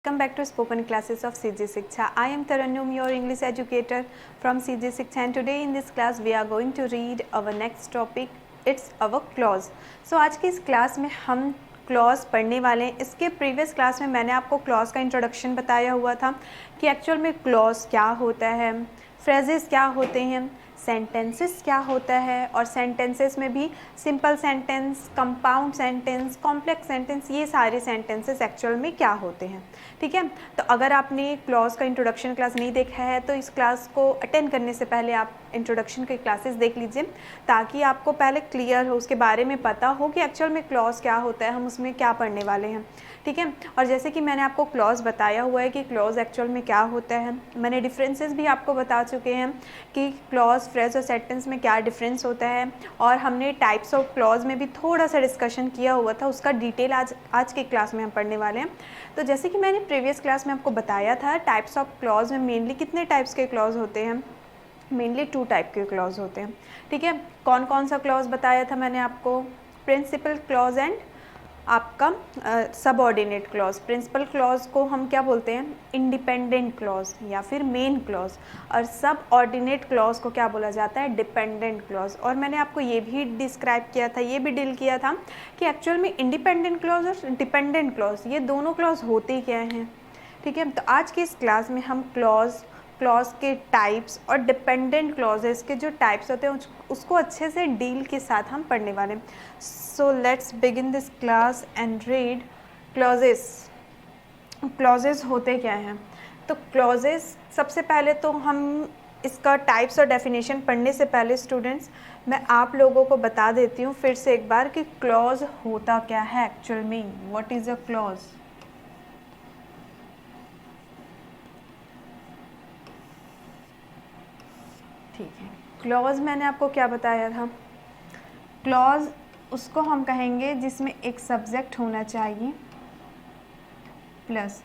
Welcome back to spoken classes of CG Shiksha. I am Tarannum, your English educator from CG Shiksha, and today in this class we are going to read our next topic. It's our clause. So आज की इस class में हम clause पढ़ने वाले हैं. इसके previous class में मैंने आपको क्लॉज का इंट्रोडक्शन बताया हुआ था कि एक्चुअल में क्लॉज क्या होता है, फ्रेजेस क्या होते हैं, सेंटेंसेस क्या होता है, और सेंटेंसेस में भी simple sentence, compound sentence, complex sentence, ये सारे सेंटेंसेस एक्चुअल में क्या होते हैं. ठीक है, तो अगर आपने क्लॉज का इंट्रोडक्शन क्लास नहीं देखा है तो इस क्लास को अटेंड करने से पहले आप इंट्रोडक्शन की क्लासेस देख लीजिए ताकि आपको पहले क्लियर हो, उसके बारे में पता हो कि एक्चुअल में क्लॉज क्या होता है, हम उसमें क्या पढ़ने वाले हैं. ठीक है, और जैसे कि मैंने आपको क्लॉज बताया हुआ है कि क्लॉज एक्चुअल में क्या होता है, मैंने डिफरेंसेस भी आपको बता चुके हैं कि क्लॉज, फ्रेज और सेंटेंस में क्या डिफरेंस होता है, और हमने टाइप्स ऑफ क्लॉज में भी थोड़ा सा डिस्कशन किया हुआ था, उसका डिटेल आज की क्लास में हम पढ़ने वाले हैं. तो जैसे कि मैंने प्रीवियस क्लास में आपको बताया था, टाइप्स ऑफ क्लॉज में मेनली कितने टाइप्स के क्लॉज होते हैं, मेनली 2 टाइप के क्लॉज होते हैं. ठीक है, कौन कौन सा क्लॉज बताया था मैंने आपको, प्रिंसिपल क्लॉज एंड आपका सबऑर्डिनेट क्लॉज. प्रिंसिपल क्लॉज को हम क्या बोलते हैं, इंडिपेंडेंट क्लॉज या फिर मेन क्लॉज, और सब ऑर्डिनेट क्लॉज को क्या बोला जाता है, डिपेंडेंट क्लॉज. और मैंने आपको ये भी डिस्क्राइब किया था, ये भी डील किया था कि एक्चुअल में इंडिपेंडेंट क्लॉज और डिपेंडेंट क्लॉज ये दोनों क्लॉज होते क्या हैं. ठीक है, तो आज की इस क्लास में हम क्लॉज के टाइप्स और डिपेंडेंट क्लॉजेस के जो टाइप्स होते हैं उसको अच्छे से डील के साथ हम पढ़ने वाले हैं. So let's begin this class and read clauses. Clauses होते क्या हैं, तो क्लॉजेस सबसे पहले तो हम इसका टाइप्स और डेफिनेशन पढ़ने से पहले स्टूडेंट्स मैं आप लोगों को बता देती हूँ फिर से एक बार कि क्लॉज होता क्या है एक्चुअल में. What is a clause. ठीक है, क्लॉज मैंने आपको क्या बताया था, क्लॉज उसको हम कहेंगे जिसमें एक सब्जेक्ट होना चाहिए plus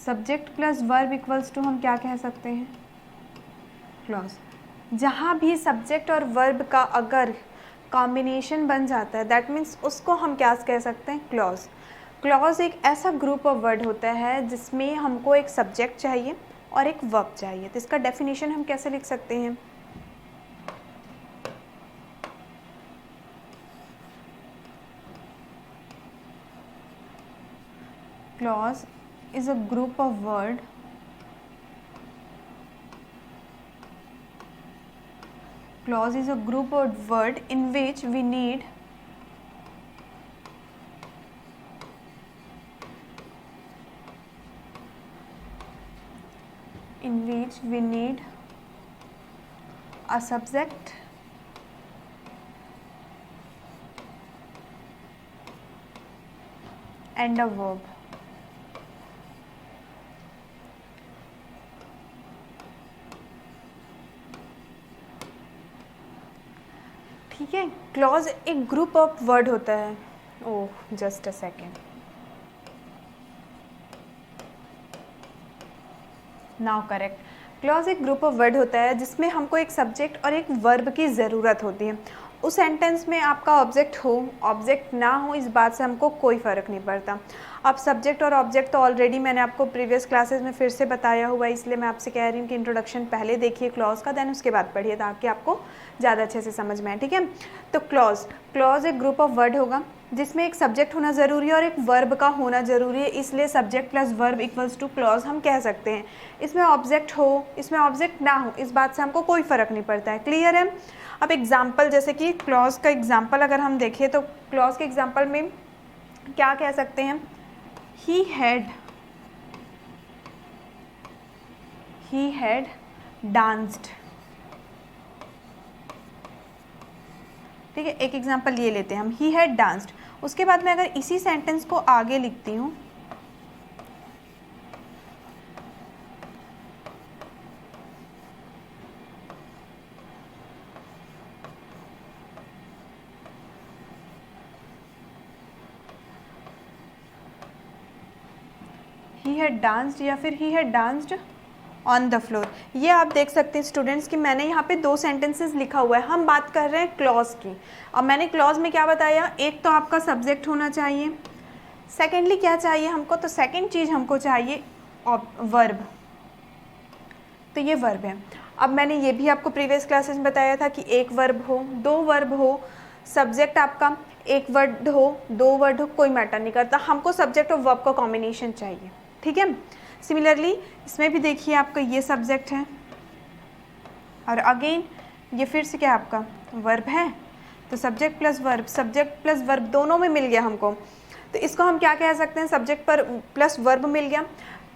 subject plus verb equals to हम क्या कह सकते हैं, क्लॉज. जहाँ भी सब्जेक्ट और वर्ब का अगर कॉम्बिनेशन बन जाता है दैट मीन्स उसको हम क्या कह सकते हैं, क्लॉज. क्लॉज एक ऐसा ग्रुप ऑफ वर्ड होता है जिसमें हमको एक सब्जेक्ट चाहिए और एक वर्ब चाहिए. तो इसका डेफिनेशन हम कैसे लिख सकते हैं, clause is a group of word clause is a group of word in which we need a subject and a verb. ठीक है, क्लॉज एक ग्रुप ऑफ वर्ड होता है. Oh just a second, now correct. Clause एक group of word होता है जिसमें हमको एक सब्जेक्ट और एक वर्ब की ज़रूरत होती है. उस सेंटेंस में आपका ऑब्जेक्ट हो, ऑब्जेक्ट ना हो, इस बात से हमको कोई फ़र्क नहीं पड़ता. अब सब्जेक्ट और ऑब्जेक्ट तो ऑलरेडी मैंने आपको प्रीवियस क्लासेस में फिर से बताया हुआ है, इसलिए मैं आपसे कह रही हूँ कि इंट्रोडक्शन पहले देखिए क्लॉज का, देन उसके बाद पढ़िए ताकि आपको ज़्यादा अच्छे से समझ में आए. ठीक है, तो क्लॉज एक ग्रुप ऑफ वर्ड होगा जिसमें एक सब्जेक्ट होना ज़रूरी है और एक वर्ब का होना ज़रूरी है, इसलिए subject plus verb equals two clause हम कह सकते हैं. इसमें ऑब्जेक्ट हो, इसमें ऑब्जेक्ट ना हो, इस बात से हमको कोई फ़र्क नहीं पड़ता है. क्लियर है. अब एग्जाम्पल, जैसे कि क्लॉज का एग्जाम्पल अगर हम देखें तो क्लॉज के एग्जाम्पल में क्या कह सकते हैं, he had danced. ठीक है, एक एग्जाम्पल ये लेते हैं हम, he had danced. उसके बाद मैं अगर इसी सेंटेंस को आगे लिखती हूँ, he had danced या फिर he had danced on the floor. ये आप देख सकते हैं स्टूडेंट्स कि मैंने यहाँ पे 2 सेंटेंसेस लिखा हुआ है. हम बात कर रहे हैं क्लॉज की. अब मैंने क्लॉज में क्या बताया, एक तो आपका सब्जेक्ट होना चाहिए, सेकेंडली क्या चाहिए हमको, तो सेकेंड चीज़ हमको चाहिए वर्ब, तो ये वर्ब है। अब मैंने ये भी आपको प्रीवियस क्लासेस में बताया था कि एक वर्ब हो, दो वर्ब हो, सब्जेक्ट आपका एक वर्ड हो, दो वर्ड हो, कोई मैटर नहीं करता, हमको सब्जेक्ट और वर्ब का कॉम्बिनेशन चाहिए, ठीक है। सिमिलरली इसमें भी देखिए आपका ये सब्जेक्ट है और अगेन ये फिर से क्या आपका वर्ब है, तो सब्जेक्ट प्लस वर्ब दोनों में मिल गया हमको, तो इसको हम क्या कह सकते हैं, सब्जेक्ट पर प्लस वर्ब मिल गया,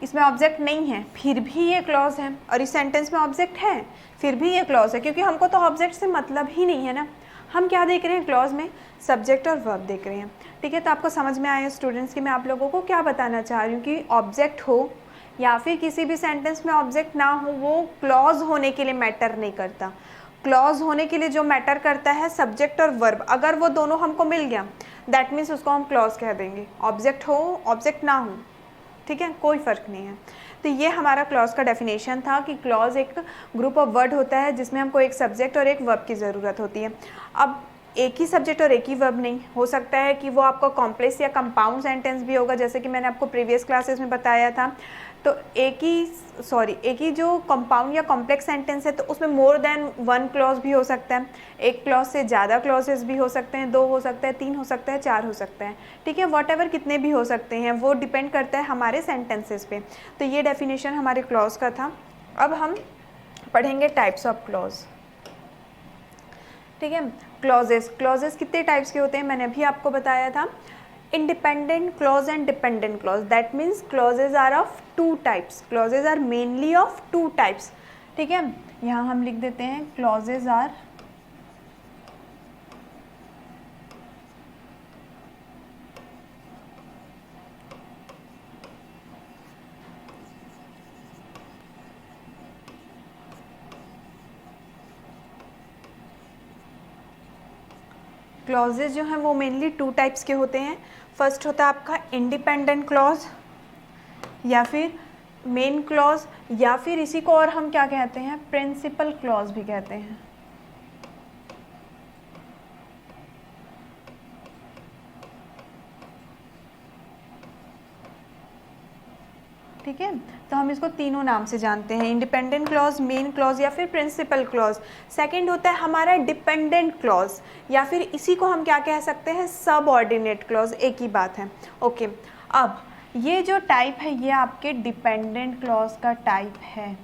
इसमें ऑब्जेक्ट नहीं है फिर भी ये क्लॉज है, और इस सेंटेंस में ऑब्जेक्ट है फिर भी ये क्लॉज है, क्योंकि हमको तो ऑब्जेक्ट से मतलब ही नहीं है ना, हम क्या देख रहे हैं क्लॉज में, सब्जेक्ट और वर्ब देख रहे हैं, ठीक है। तो आपको समझ में आया स्टूडेंट्स कि मैं आप लोगों को क्या बताना चाह रही हूँ कि ऑब्जेक्ट हो या फिर किसी भी सेंटेंस में ऑब्जेक्ट ना हो, वो क्लॉज होने के लिए मैटर नहीं करता। क्लॉज होने के लिए जो मैटर करता है सब्जेक्ट और वर्ब, अगर वो दोनों हमको मिल गया दैट मीन्स उसको हम क्लॉज कह देंगे, ऑब्जेक्ट हो ऑब्जेक्ट ना हो, ठीक है, कोई फ़र्क नहीं है। तो ये हमारा क्लॉज का डेफिनेशन था कि क्लॉज एक ग्रुप ऑफ वर्ड होता है जिसमें हमको एक सब्जेक्ट और एक वर्ब की ज़रूरत होती है। अब एक ही सब्जेक्ट और एक ही वर्ब नहीं हो सकता है कि वो आपका कॉम्प्लेक्स या कंपाउंड सेंटेंस भी होगा, जैसे कि मैंने आपको प्रीवियस क्लासेस में बताया था। तो एक ही जो कंपाउंड या कॉम्प्लेक्स सेंटेंस है तो उसमें मोर देन वन क्लॉज भी हो सकता है, एक क्लॉज से ज़्यादा क्लॉजेस भी हो सकते हैं, दो हो सकता है, तीन हो सकता है, चार हो सकता है, ठीक है, वॉट कितने भी हो सकते हैं, वो डिपेंड करता है हमारे सेंटेंसेस पे। तो ये डेफिनेशन हमारे क्लॉज का था। अब हम पढ़ेंगे टाइप्स ऑफ क्लॉज, ठीक है। क्लॉजेस कितने टाइप्स के होते हैं मैंने अभी आपको बताया था, independent clause and dependent clause, that means clauses are of two types, clauses are mainly of two types, ठीक है। यहाँ हम लिख देते हैं क्लॉजेज आर क्लॉजेज जो हैं वो मेनली टू टाइप्स के होते हैं। फर्स्ट होता है आपका इंडिपेंडेंट क्लॉज या फिर मेन क्लॉज, या फिर इसी को और हम क्या कहते हैं, प्रिंसिपल क्लॉज भी कहते हैं, ठीक है। तो हम इसको तीनों नाम से जानते हैं, इंडिपेंडेंट क्लॉज, मेन क्लॉज या फिर प्रिंसिपल क्लॉज। सेकंड होता है हमारा डिपेंडेंट क्लॉज, या फिर इसी को हम क्या कह सकते हैं, सबऑर्डिनेट क्लॉज, एक ही बात है, ओके। अब ये जो टाइप है ये आपके डिपेंडेंट क्लॉज का टाइप है।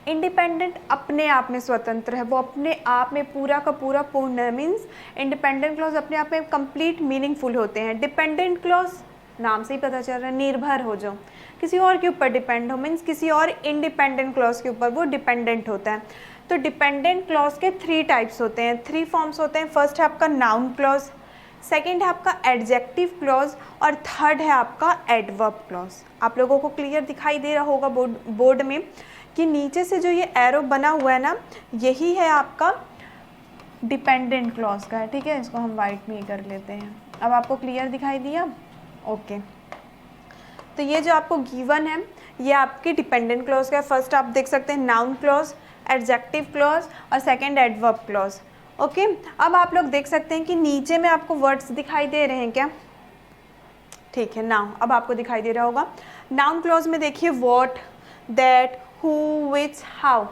इंडिपेंडेंट अपने आप में स्वतंत्र है, वो अपने आप में पूरा का पूरा पूर्ण, मीन्स इंडिपेंडेंट क्लॉज अपने आप में कंप्लीट मीनिंगफुल होते हैं। डिपेंडेंट क्लॉज नाम से ही पता चल रहा है, निर्भर हो, जो किसी और के ऊपर डिपेंड हो, मीन्स किसी और इंडिपेंडेंट क्लॉज के ऊपर वो डिपेंडेंट होता है। तो डिपेंडेंट क्लॉज के थ्री टाइप्स होते हैं, थ्री फॉर्म्स होते हैं। फर्स्ट है आपका नाउन क्लॉज, सेकेंड है आपका एडजेक्टिव क्लॉज, और थर्ड है आपका एडवर्ब क्लॉज। आप लोगों को क्लियर दिखाई दे रहा होगा बोर्ड में कि नीचे से जो ये एरो बना हुआ है ना, यही है आपका डिपेंडेंट क्लॉज का है, ठीक है। इसको हम वाइट में ही कर लेते हैं। अब आपको क्लियर दिखाई दिया, ओके। तो ये जो आपको गिवन है ये आपकी डिपेंडेंट क्लॉज का है। फर्स्ट आप देख सकते हैं नाउन क्लॉज, एडजेक्टिव क्लॉज और सेकंड एडवर्ब क्लॉज, ओके। अब आप लोग देख सकते हैं कि नीचे में आपको वर्ड्स दिखाई दे रहे हैं क्या, ठीक है। नाउ अब आपको दिखाई दे रहा होगा। नाउन क्लॉज में देखिए what, that, who, which, how.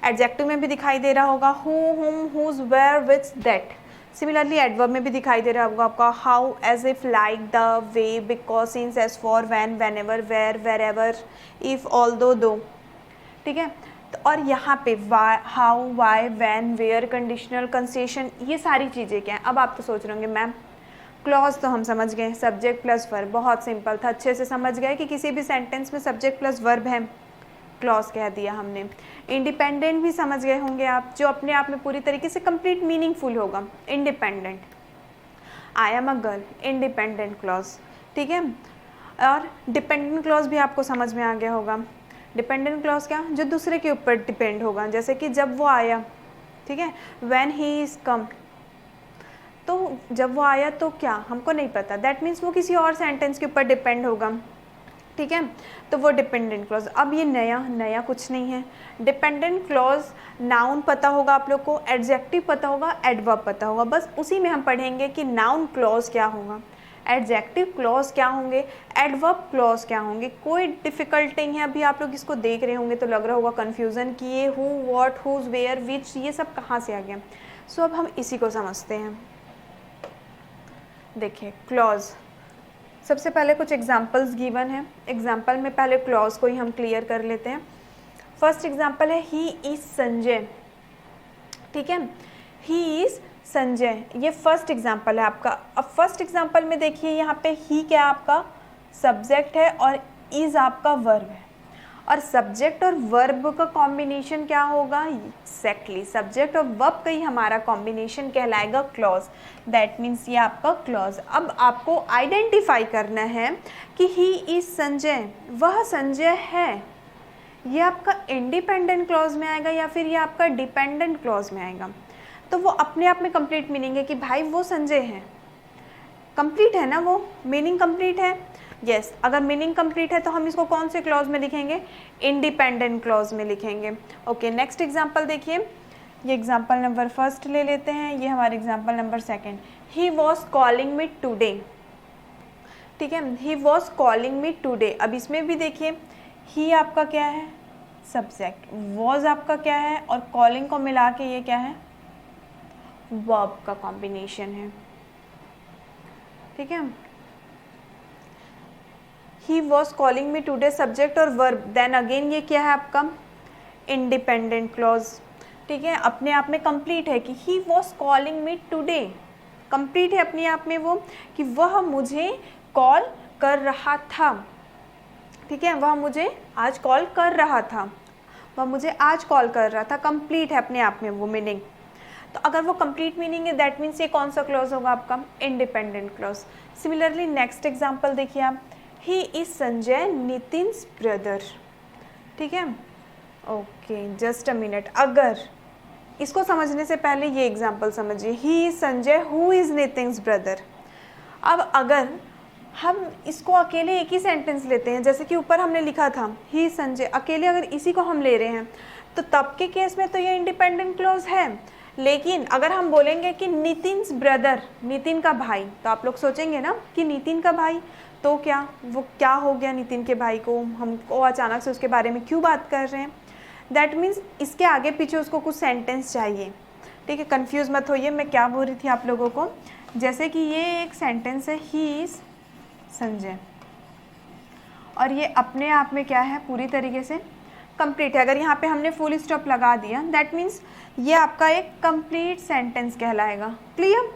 Adjective में भी दिखाई दे रहा होगा who, whom, whose, where, which, that. Similarly adverb में भी दिखाई दे रहा होगा आपका how, as if, like, the, way, because, since, as for, when, whenever, where, wherever, if, although, though, ठीक है। तो और यहाँ पे why, how, why, when, where, conditional, concession, ये सारी चीज़ें क्या हैं। अब आप तो सोच रहे होंगे मैम क्लॉज तो हम समझ गए, सब्जेक्ट प्लस वर्ब, बहुत सिंपल था, अच्छे से समझ गए कि किसी भी सेंटेंस में सब्जेक्ट प्लस वर्ब है, क्लॉज कह दिया हमने। इंडिपेंडेंट भी समझ गए होंगे आप, जो अपने आप में पूरी तरीके से कंप्लीट मीनिंगफुल होगा, independent. I am a girl, independent clause, ठीक है। और डिपेंडेंट क्लॉज भी आपको समझ में आ गया होगा। डिपेंडेंट क्लॉज क्या, जो दूसरे के ऊपर डिपेंड होगा, जैसे कि जब वो आया, ठीक है, व्हेन ही इज कम, तो जब वो आया तो क्या हमको नहीं पता, दैट मीन्स वो किसी और सेंटेंस के ऊपर डिपेंड होगा, ठीक है। तो वो डिपेंडेंट क्लॉज। अब ये नया कुछ नहीं है। डिपेंडेंट क्लॉज नाउन पता होगा आप लोग को, एडजेक्टिव पता होगा, एडवर्ब पता होगा, बस उसी में हम पढ़ेंगे कि नाउन क्लॉज क्या होगा। एडजेक्टिव क्लॉज क्या होंगे, एडवर्ब क्लॉज क्या होंगे। कोई डिफिकल्ट नहीं है। अभी आप लोग इसको देख रहे होंगे तो लग रहा होगा कन्फ्यूज़न कि ये हु, व्हाट, हुज, वेयर, विच, ये सब कहाँ से आ गया। सो अब हम इसी को समझते हैं। देखिए क्लॉज, सबसे पहले कुछ एग्जाम्पल्स गिवन है। एग्जाम्पल में पहले क्लॉज को ही हम क्लियर कर लेते हैं। फर्स्ट एग्जाम्पल है ही इज संजय, ठीक है, ही इज संजय, ये फर्स्ट एग्जाम्पल है आपका। अब फर्स्ट एग्जाम्पल में देखिए यहाँ पे ही क्या आपका सब्जेक्ट है और इज आपका वर्ब है, और सब्जेक्ट और वर्ब का कॉम्बिनेशन क्या होगा, एक्जैक्टली सब्जेक्ट और वर्ब का ही हमारा कॉम्बिनेशन कहलाएगा क्लॉज। दैट मीन्स ये आपका क्लॉज। अब आपको आइडेंटिफाई करना है कि ही इज संजय, वह संजय है, ये आपका इंडिपेंडेंट क्लॉज में आएगा या फिर ये आपका डिपेंडेंट क्लॉज में आएगा। तो वो अपने आप में कंप्लीट मीनिंग है कि भाई वो संजय है, कंप्लीट है ना, वो मीनिंग कंप्लीट है। यस, अगर मीनिंग कंप्लीट है तो हम इसको कौन से क्लॉज में लिखेंगे, इंडिपेंडेंट क्लॉज में लिखेंगे। ओके, नेक्स्ट एग्जांपल देखिए, ये एग्जांपल नंबर फर्स्ट ले लेते हैं, ये हमारे example number second. He was calling me today, ठीक है, he was calling me today. अब इसमें भी देखिए ही आपका क्या है, सब्जेक्ट, वॉज आपका क्या है, और कॉलिंग को मिला के ये क्या है, वर्ब का कॉम्बिनेशन है, ठीक है। He was calling me today, subject और वर्ब, देन अगेन ये क्या है आपका इंडिपेंडेंट क्लॉज, ठीक है, अपने आप में कंप्लीट है कि he was calling me today, complete है अपने आप में वो कि वह मुझे कॉल कर रहा था, ठीक है, वह मुझे आज कॉल कर रहा था, वह मुझे आज कॉल कर रहा था, कंप्लीट है अपने आप में वो मीनिंग। तो अगर वो कंप्लीट मीनिंग है दैट मीन्स ये कौन सा क्लॉज होगा आपका, independent clause. Similarly next example देखिए आप, ही इज संजय नितिन्स ब्रदर, ठीक है। ओके, जस्ट अ मिनट, अगर इसको समझने से पहले ये एग्जांपल समझिए, he is Sanjay who is Nitin's brother. अब अगर हम इसको अकेले एक ही सेंटेंस लेते हैं, जैसे कि ऊपर हमने लिखा था ही इज संजय, अकेले अगर इसी को हम ले रहे हैं तो तब के केस में तो ये इंडिपेंडेंट क्लॉज है। लेकिन अगर हम बोलेंगे कि नितिन्स ब्रदर, नितिन का भाई, तो आप लोग सोचेंगे ना कि नितिन का भाई, तो क्या वो क्या हो गया नितिन के भाई को, हमको अचानक से उसके बारे में क्यों बात कर रहे हैं। दैट मीन्स इसके आगे पीछे उसको कुछ सेंटेंस चाहिए, ठीक है। कंफ्यूज मत होइए, मैं क्या बोल रही थी आप लोगों को, जैसे कि ये एक सेंटेंस है ही इज संजय, और ये अपने आप में क्या है, पूरी तरीके से कंप्लीट है। अगर यहाँ पे हमने फुल स्टॉप लगा दिया दैट मीन्स ये आपका एक कंप्लीट सेंटेंस कहलाएगा। क्लियर।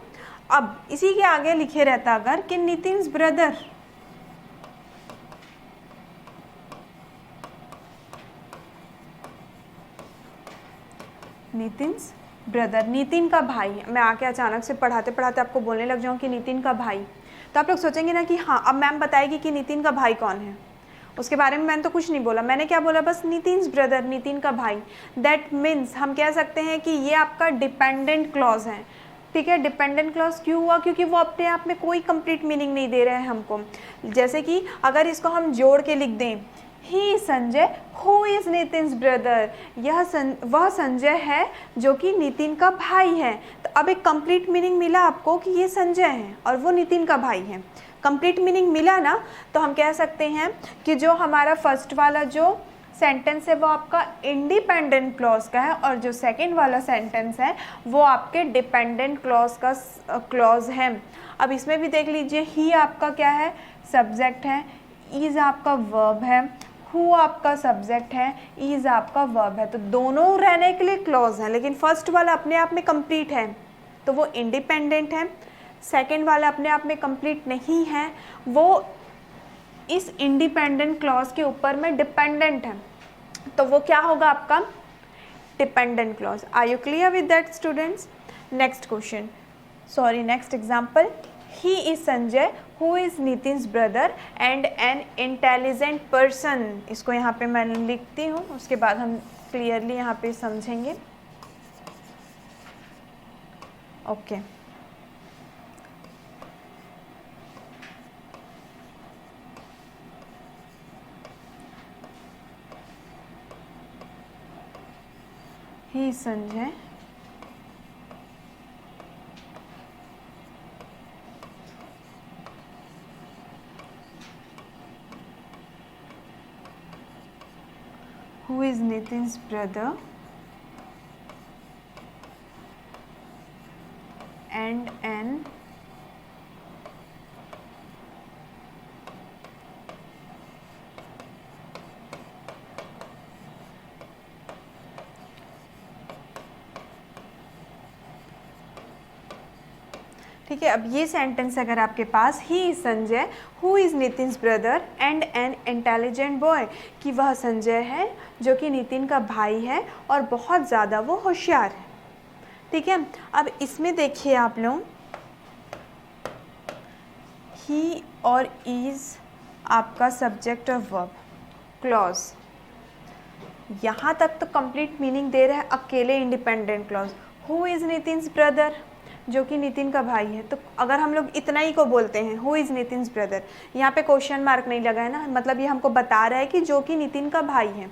अब इसी के आगे लिखे रहता अगर कि नितिन्स ब्रदर, नितिन्स ब्रदर, नितिन का भाई, मैं आके अचानक से पढ़ाते पढ़ाते आपको बोलने लग जाऊँ कि नितिन का भाई, तो आप लोग सोचेंगे ना कि हाँ अब मैम बताएगी कि नितिन का भाई कौन है, उसके बारे में मैंने तो कुछ नहीं बोला, मैंने क्या बोला, बस नितिन्स ब्रदर, नितिन का भाई। दैट मीन्स हम कह सकते हैं कि ये आपका डिपेंडेंट क्लॉज है, ठीक है। डिपेंडेंट क्लॉज क्यों हुआ, क्योंकि वो अपने आप में कोई कंप्लीट मीनिंग नहीं दे रहे हैं हमको। जैसे कि अगर इसको हम जोड़ के लिख दें, ही Sanjay who is Nitin's brother, वह संजय है जो कि नितिन का भाई है। तो अब एक कंप्लीट मीनिंग मिला आपको कि ये संजय है और वो नितिन का भाई है, कंप्लीट मीनिंग मिला ना। तो हम कह सकते हैं कि जो हमारा फर्स्ट वाला जो सेंटेंस है वो आपका इंडिपेंडेंट क्लॉज का है, और जो सेकंड वाला सेंटेंस है वो आपके डिपेंडेंट क्लॉज का क्लॉज है। अब इसमें भी देख लीजिए, ही आपका क्या है, सब्जेक्ट है, इज आपका वर्ब है, हु आपका सब्जेक्ट है, इज आपका वर्ब है। तो दोनों रहने के लिए क्लॉज हैं, लेकिन फर्स्ट वाला अपने आप में कंप्लीट है तो वो इंडिपेंडेंट है, सेकेंड वाला अपने आप में कंप्लीट नहीं है, वो इस इंडिपेंडेंट क्लॉज के ऊपर में डिपेंडेंट है, तो वो क्या होगा आपका dependent clause. Are you clear with that students. Next question, sorry next example, he is Sanjay who is Nitin's brother and an intelligent person. इसको यहाँ पे मैं लिखती हूँ, उसके बाद हम क्लियरली यहाँ पे समझेंगे। Okay he is Sanjay who is Nitin's brother and an ठीक है। अब ये सेंटेंस अगर आपके पास, he is Sanjay who is Nitin's brother and an intelligent boy, कि वह संजय है जो कि नितिन का भाई है और बहुत ज़्यादा वो होशियार है। ठीक है, अब इसमें देखिए आप लोग, ही और इज़ आपका सब्जेक्ट और वर्ब क्लॉज, यहाँ तक तो कंप्लीट मीनिंग दे रहा है अकेले independent clause. Who is Nitin's brother, जो कि नितिन का भाई है, तो अगर हम लोग इतना ही को बोलते हैं हु इज़ नितिन्स ब्रदर, यहाँ पे क्वेश्चन मार्क नहीं लगा है ना, मतलब ये हमको बता रहा है कि जो कि नितिन का भाई है।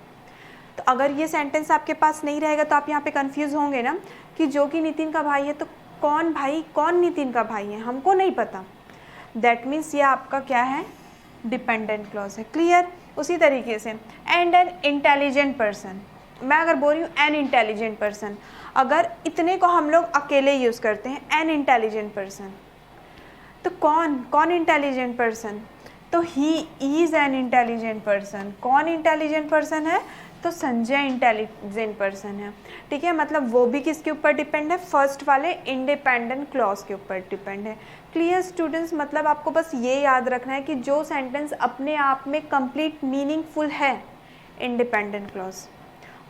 तो अगर ये सेंटेंस आपके पास नहीं रहेगा तो आप यहाँ पे कंफ्यूज होंगे ना कि जो कि नितिन का भाई है, तो कौन भाई, कौन नितिन का भाई है, हमको नहीं पता। दैट मीन्स ये आपका क्या है, डिपेंडेंट क्लॉज है। क्लियर। उसी तरीके से एंड एन इंटेलिजेंट पर्सन, मैं अगर बोल रही हूँ एन इंटेलिजेंट पर्सन, अगर इतने को हम लोग अकेले यूज़ करते हैं एन इंटेलिजेंट पर्सन, तो कौन इंटेलिजेंट पर्सन, तो he is an intelligent person. कौन इंटेलिजेंट पर्सन है, तो संजय इंटेलिजेंट पर्सन है। ठीक है, मतलब वो भी किसके ऊपर डिपेंड है, फर्स्ट वाले इंडिपेंडेंट क्लॉज के ऊपर डिपेंड है। क्लियर स्टूडेंट्स, मतलब आपको बस ये याद रखना है कि जो सेंटेंस अपने आप में कंप्लीट मीनिंगफुल है इंडिपेंडेंट क्लॉज,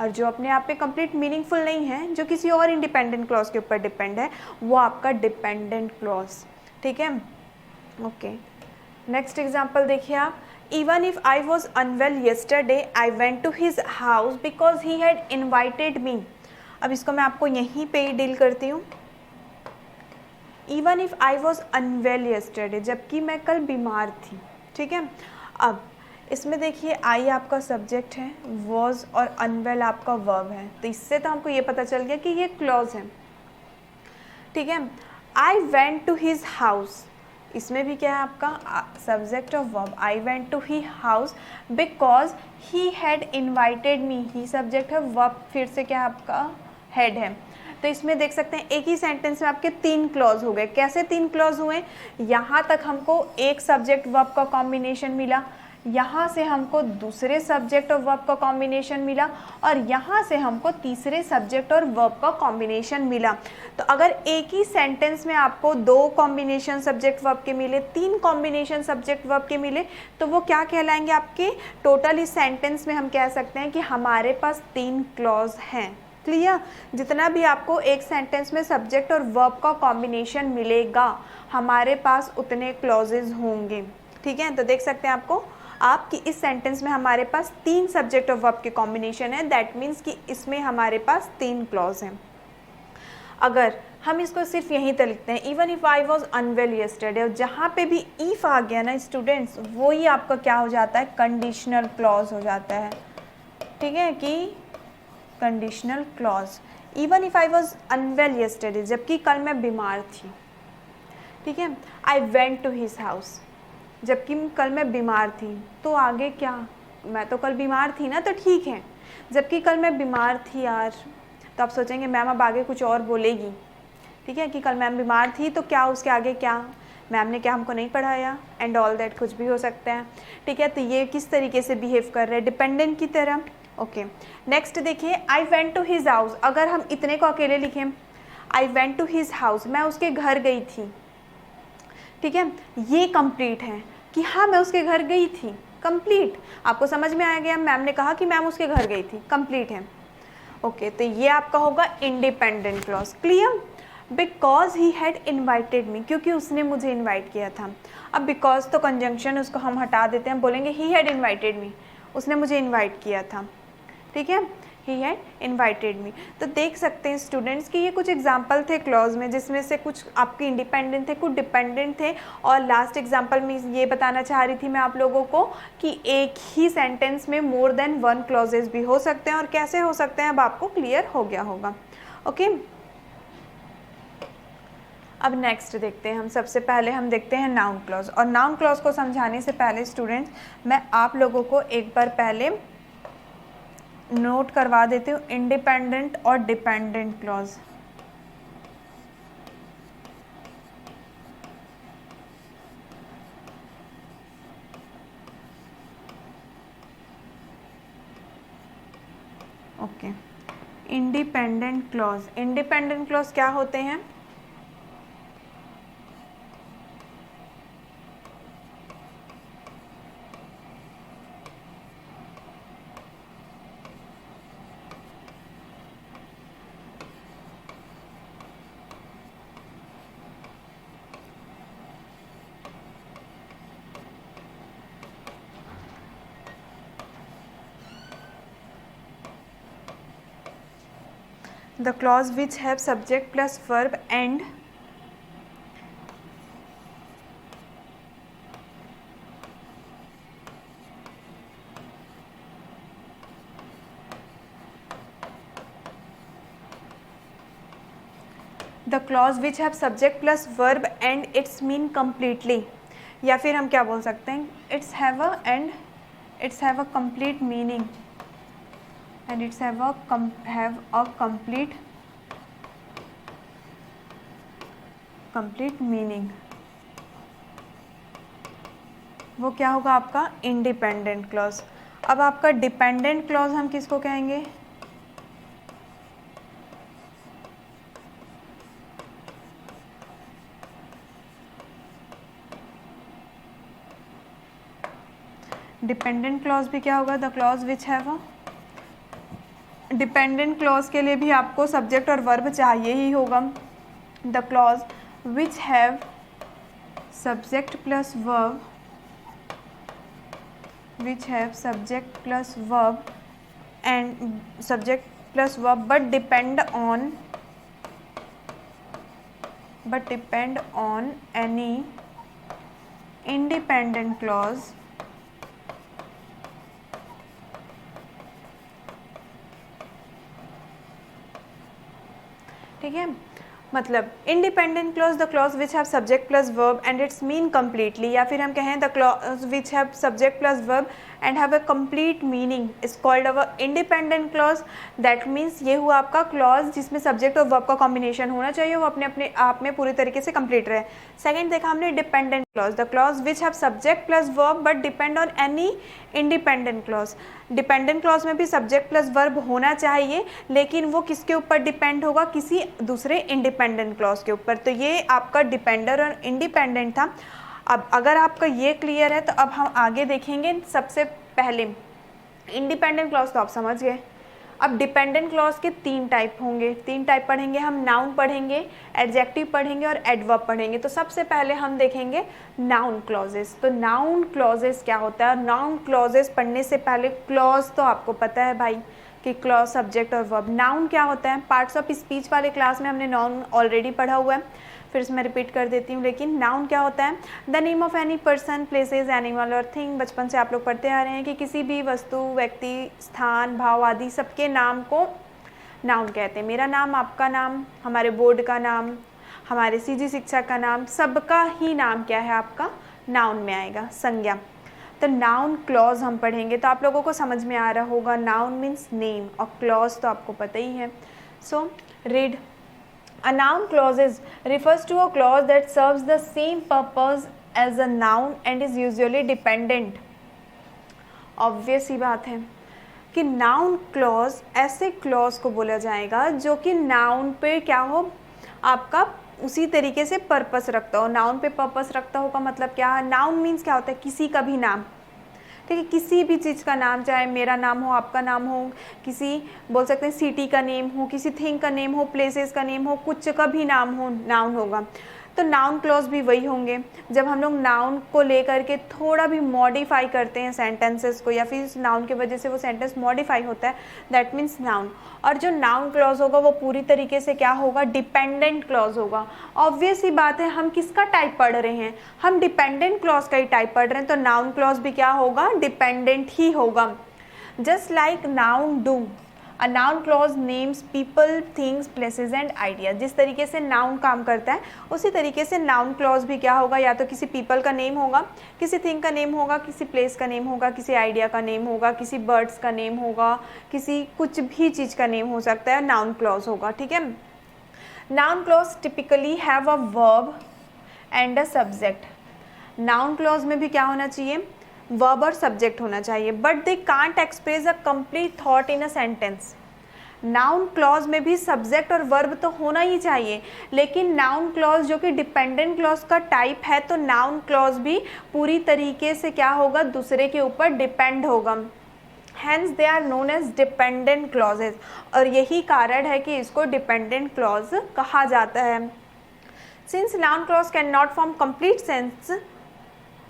और जो अपने आप में कंप्लीट मीनिंगफुल नहीं है, जो किसी और इंडिपेंडेंट क्लॉज के ऊपर डिपेंड है, वो आपका डिपेंडेंट क्लॉज। ठीक है, ओके। नेक्स्ट एग्जांपल देखिए आप, even if I was unwell yesterday I went to his house because he had invited me. अब इसको मैं आपको यहीं पे ही डील करती हूँ। Even if I was unwell yesterday, जबकि मैं कल बीमार थी। ठीक है, अब इसमें देखिए आई आपका सब्जेक्ट है, वॉज और अनवेल आपका वर्ब है, तो इससे तो हमको ये पता चल गया कि ये क्लॉज है। ठीक है, I went to his house, इसमें भी क्या है आपका सब्जेक्ट और verb. I went to his house because he had invited me, he subject है, वर्ब फिर से क्या है आपका हैड है। तो इसमें देख सकते हैं एक ही सेंटेंस में आपके 3 क्लॉज हो गए। कैसे 3 क्लॉज हुए, यहाँ तक हमको एक सब्जेक्ट वर्ब का कॉम्बिनेशन मिला, यहाँ से हमको दूसरे सब्जेक्ट और वर्ब का कॉम्बिनेशन मिला, और यहाँ से हमको तीसरे सब्जेक्ट और वर्ब का कॉम्बिनेशन मिला। तो अगर एक ही सेंटेंस में आपको 2 कॉम्बिनेशन सब्जेक्ट वर्ब के मिले, 3 कॉम्बिनेशन सब्जेक्ट वर्ब के मिले, तो वो क्या कहलाएंगे आपके, टोटल इस सेंटेंस में हम कह सकते हैं कि हमारे पास 3 क्लॉज हैं। क्लियर। जितना भी आपको एक सेंटेंस में सब्जेक्ट और वर्ब का कॉम्बिनेशन मिलेगा, हमारे पास उतने क्लॉजेज होंगे। ठीक है, तो देख सकते हैं आपकी इस सेंटेंस में हमारे पास 3 सब्जेक्ट और वर्ब के कॉम्बिनेशन है। दैट मीन्स कि इसमें हमारे पास 3 क्लॉज हैं। अगर हम इसको सिर्फ यहीं तक लिखते हैं, even if I was unwell yesterday, और जहाँ पे भी इफ आ गया ना स्टूडेंट्स, वो ही आपका क्या हो जाता है, कंडीशनल क्लॉज हो जाता है। ठीक है, कि conditional clause, even if I was unwell yesterday, जबकि कल मैं बीमार थी। ठीक है, I went to his house, जबकि कल मैं बीमार थी, तो आगे क्या, मैं तो कल बीमार थी ना, तो ठीक है, जबकि कल मैं बीमार थी यार, तो आप सोचेंगे मैम अब आगे कुछ और बोलेगी। ठीक है, कि कल मैम बीमार थी, तो क्या उसके आगे क्या, मैम ने क्या हमको नहीं पढ़ाया, एंड ऑल दैट, कुछ भी हो सकता है। ठीक है, तो ये किस तरीके से बिहेव कर रहे हैं, डिपेंडेंट की तरह। ओके, नेक्स्ट देखिए, I went to his house, अगर हम इतने को अकेले लिखें, I went to his house, मैं उसके घर गई थी। ठीक है, ये कंप्लीट है कि हाँ मैं उसके घर गई थी, कंप्लीट। आपको समझ में आ गया, मैम ने कहा कि मैम उसके घर गई थी, कंप्लीट है। ओके, तो ये आपका होगा independent clause. Clear. Because he had invited मी, क्योंकि उसने मुझे इन्वाइट किया था। अब बिकॉज तो कंजंक्शन, उसको हम हटा देते हैं, बोलेंगे ही हैड इन्वाइटेड मी, उसने मुझे इन्वाइट किया था। ठीक है, ही हैड इन्वाइटेड मी। तो देख सकते हैं स्टूडेंट्स कि ये कुछ एग्जाम्पल थे क्लॉज में, जिसमें से कुछ आपके इंडिपेंडेंट थे, कुछ डिपेंडेंट थे। और लास्ट एग्जाम्पल में ये बताना चाह रही थी मैं आप लोगों को कि एक ही सेंटेंस में मोर देन 1 क्लॉजेस भी हो सकते हैं, और कैसे हो सकते हैं अब आपको क्लियर हो गया होगा। ओके, अब नेक्स्ट देखते हैं हम। सबसे पहले हम देखते हैं नाउन क्लॉज, और नाउन क्लॉज को समझाने से पहले स्टूडेंट्स मैं आप लोगों को एक बार पहले नोट करवा देती हूँ इंडिपेंडेंट और dependent clause. Okay, independent clause, independent clause क्या होते हैं? The clause which have subject plus verb and the clause which have subject plus verb and its mean completely, या फिर हम क्या बोल सकते हैं, it's have a and it's have a complete meaning and it's have a complete meaning, वो क्या होगा आपका इंडिपेंडेंट क्लॉज। अब आपका डिपेंडेंट क्लॉज हम किसको कहेंगे? डिपेंडेंट क्लॉज भी क्या होगा? The clause which have, dependent clause के लिए भी आपको सब्जेक्ट और वर्ब चाहिए ही होगा। The clause which have subject plus verb, which have subject plus verb and subject plus verb but depend on any independent clause ठीक है। मतलब independent clause the clause which have subject plus verb and it's mean completely, या फिर हम कहें the clause which have subject plus verb and have a complete meaning is called our independent clause. That means ये हुआ आपका clause जिसमें subject और verb का कॉम्बिनेशन होना चाहिए, वो अपने अपने आप में पूरी तरीके से कंप्लीट रहे। सेकंड देखा हमने dependent clause, the clause which have subject plus verb but depend on any independent clause. Dependent clause में भी सब्जेक्ट प्लस वर्ब होना चाहिए, लेकिन वो किसके ऊपर डिपेंड होगा? किसी दूसरे इंडिपेंडेंट क्लॉज के ऊपर। तो ये आपका डिपेंडर और इंडिपेंडेंट था। अब अगर आपका ये क्लियर है तो अब हम आगे देखेंगे। सबसे पहले इंडिपेंडेंट क्लॉज तो आप समझ गए। अब डिपेंडेंट क्लॉज के 3 टाइप होंगे, 3 टाइप पढ़ेंगे हम। नाउन पढ़ेंगे, एडजेक्टिव पढ़ेंगे और एडवर्ब पढ़ेंगे। तो सबसे पहले हम देखेंगे नाउन क्लॉजेस। तो नाउन क्लॉजेस क्या होता है? नाउन क्लॉजेस पढ़ने से पहले क्लॉज तो आपको पता है भाई कि क्लॉज सब्जेक्ट और वर्ब। नाउन क्या होता है? पार्ट्स ऑफ स्पीच वाले क्लास में हमने नाउन ऑलरेडी पढ़ा हुआ है, फिर से मैं रिपीट कर देती हूँ। लेकिन नाउन क्या होता है? The name of any person, places, animal और थिंग। बचपन से आप लोग पढ़ते आ रहे हैं कि किसी भी वस्तु, व्यक्ति, स्थान, भाव आदि सबके नाम को नाउन कहते हैं। मेरा नाम, आपका नाम, हमारे बोर्ड का नाम, हमारे सीजी शिक्षा का नाम, सबका ही नाम क्या है आपका? नाउन में आएगा, संज्ञा। तो नाउन क्लॉज हम पढ़ेंगे तो आप लोगों को समझ में आ रहा होगा। नाउन मीन्स नेम और क्लॉज तो आपको पता ही है। So read A noun clause refers to a clause that serves the same purpose as a noun and is usually dependent. Obvious सी बात है कि नाउन क्लॉज ऐसे क्लॉज को बोला जाएगा जो कि नाउन पे क्या हो? आपका उसी तरीके से पर्पस रखता हो। नाउन पे पर्पस रखता हो का मतलब क्या है? नाउन मीन्स क्या होता है? किसी का भी नाम, ठीक है, किसी भी चीज़ का नाम, चाहे मेरा नाम हो, आपका नाम हो, किसी बोल सकते हैं सिटी का नेम हो, किसी थिंग का नेम हो, प्लेसेस का नेम हो, कुछ का भी नाम हो, नाउन होगा। तो नाउन क्लॉज भी वही होंगे जब हम लोग नाउन को लेकर के थोड़ा भी मॉडिफाई करते हैं सेंटेंसेस को, या फिर इस नाउन की वजह से वो सेंटेंस मॉडिफाई होता है, दैट मीन्स नाउन। और जो नाउन क्लॉज होगा वो पूरी तरीके से क्या होगा? डिपेंडेंट क्लॉज होगा। ऑब्वियस ही बात है, हम किसका टाइप पढ़ रहे हैं? हम डिपेंडेंट क्लॉज का ही टाइप पढ़ रहे हैं, तो नाउन क्लॉज भी क्या होगा? डिपेंडेंट ही होगा। Just like noun do. A noun clause names people, things, places and idea. जिस तरीके से नाउन काम करता है उसी तरीके से नाउन क्लॉज भी क्या होगा, या तो किसी पीपल का नेम होगा, किसी थिंग का नेम होगा, किसी प्लेस का नेम होगा, किसी आइडिया का नेम होगा, किसी बर्ड्स का नेम होगा, किसी कुछ भी चीज़ का नेम हो सकता है, नाउन क्लॉज होगा। ठीक है। Noun clause typically have a verb and a subject. Noun clause में भी क्या होना चाहिए, वर्ब और सब्जेक्ट होना चाहिए, but they can't express a complete thought in a sentence. Noun clause में भी सब्जेक्ट और वर्ब तो होना ही चाहिए, लेकिन नाउन क्लॉज जो कि डिपेंडेंट क्लॉज का टाइप है, तो नाउन क्लॉज भी पूरी तरीके से क्या होगा, दूसरे के ऊपर डिपेंड होगा। Hence they are known as dependent clauses, और यही कारण है कि इसको डिपेंडेंट क्लॉज कहा जाता है। Since noun clause can not form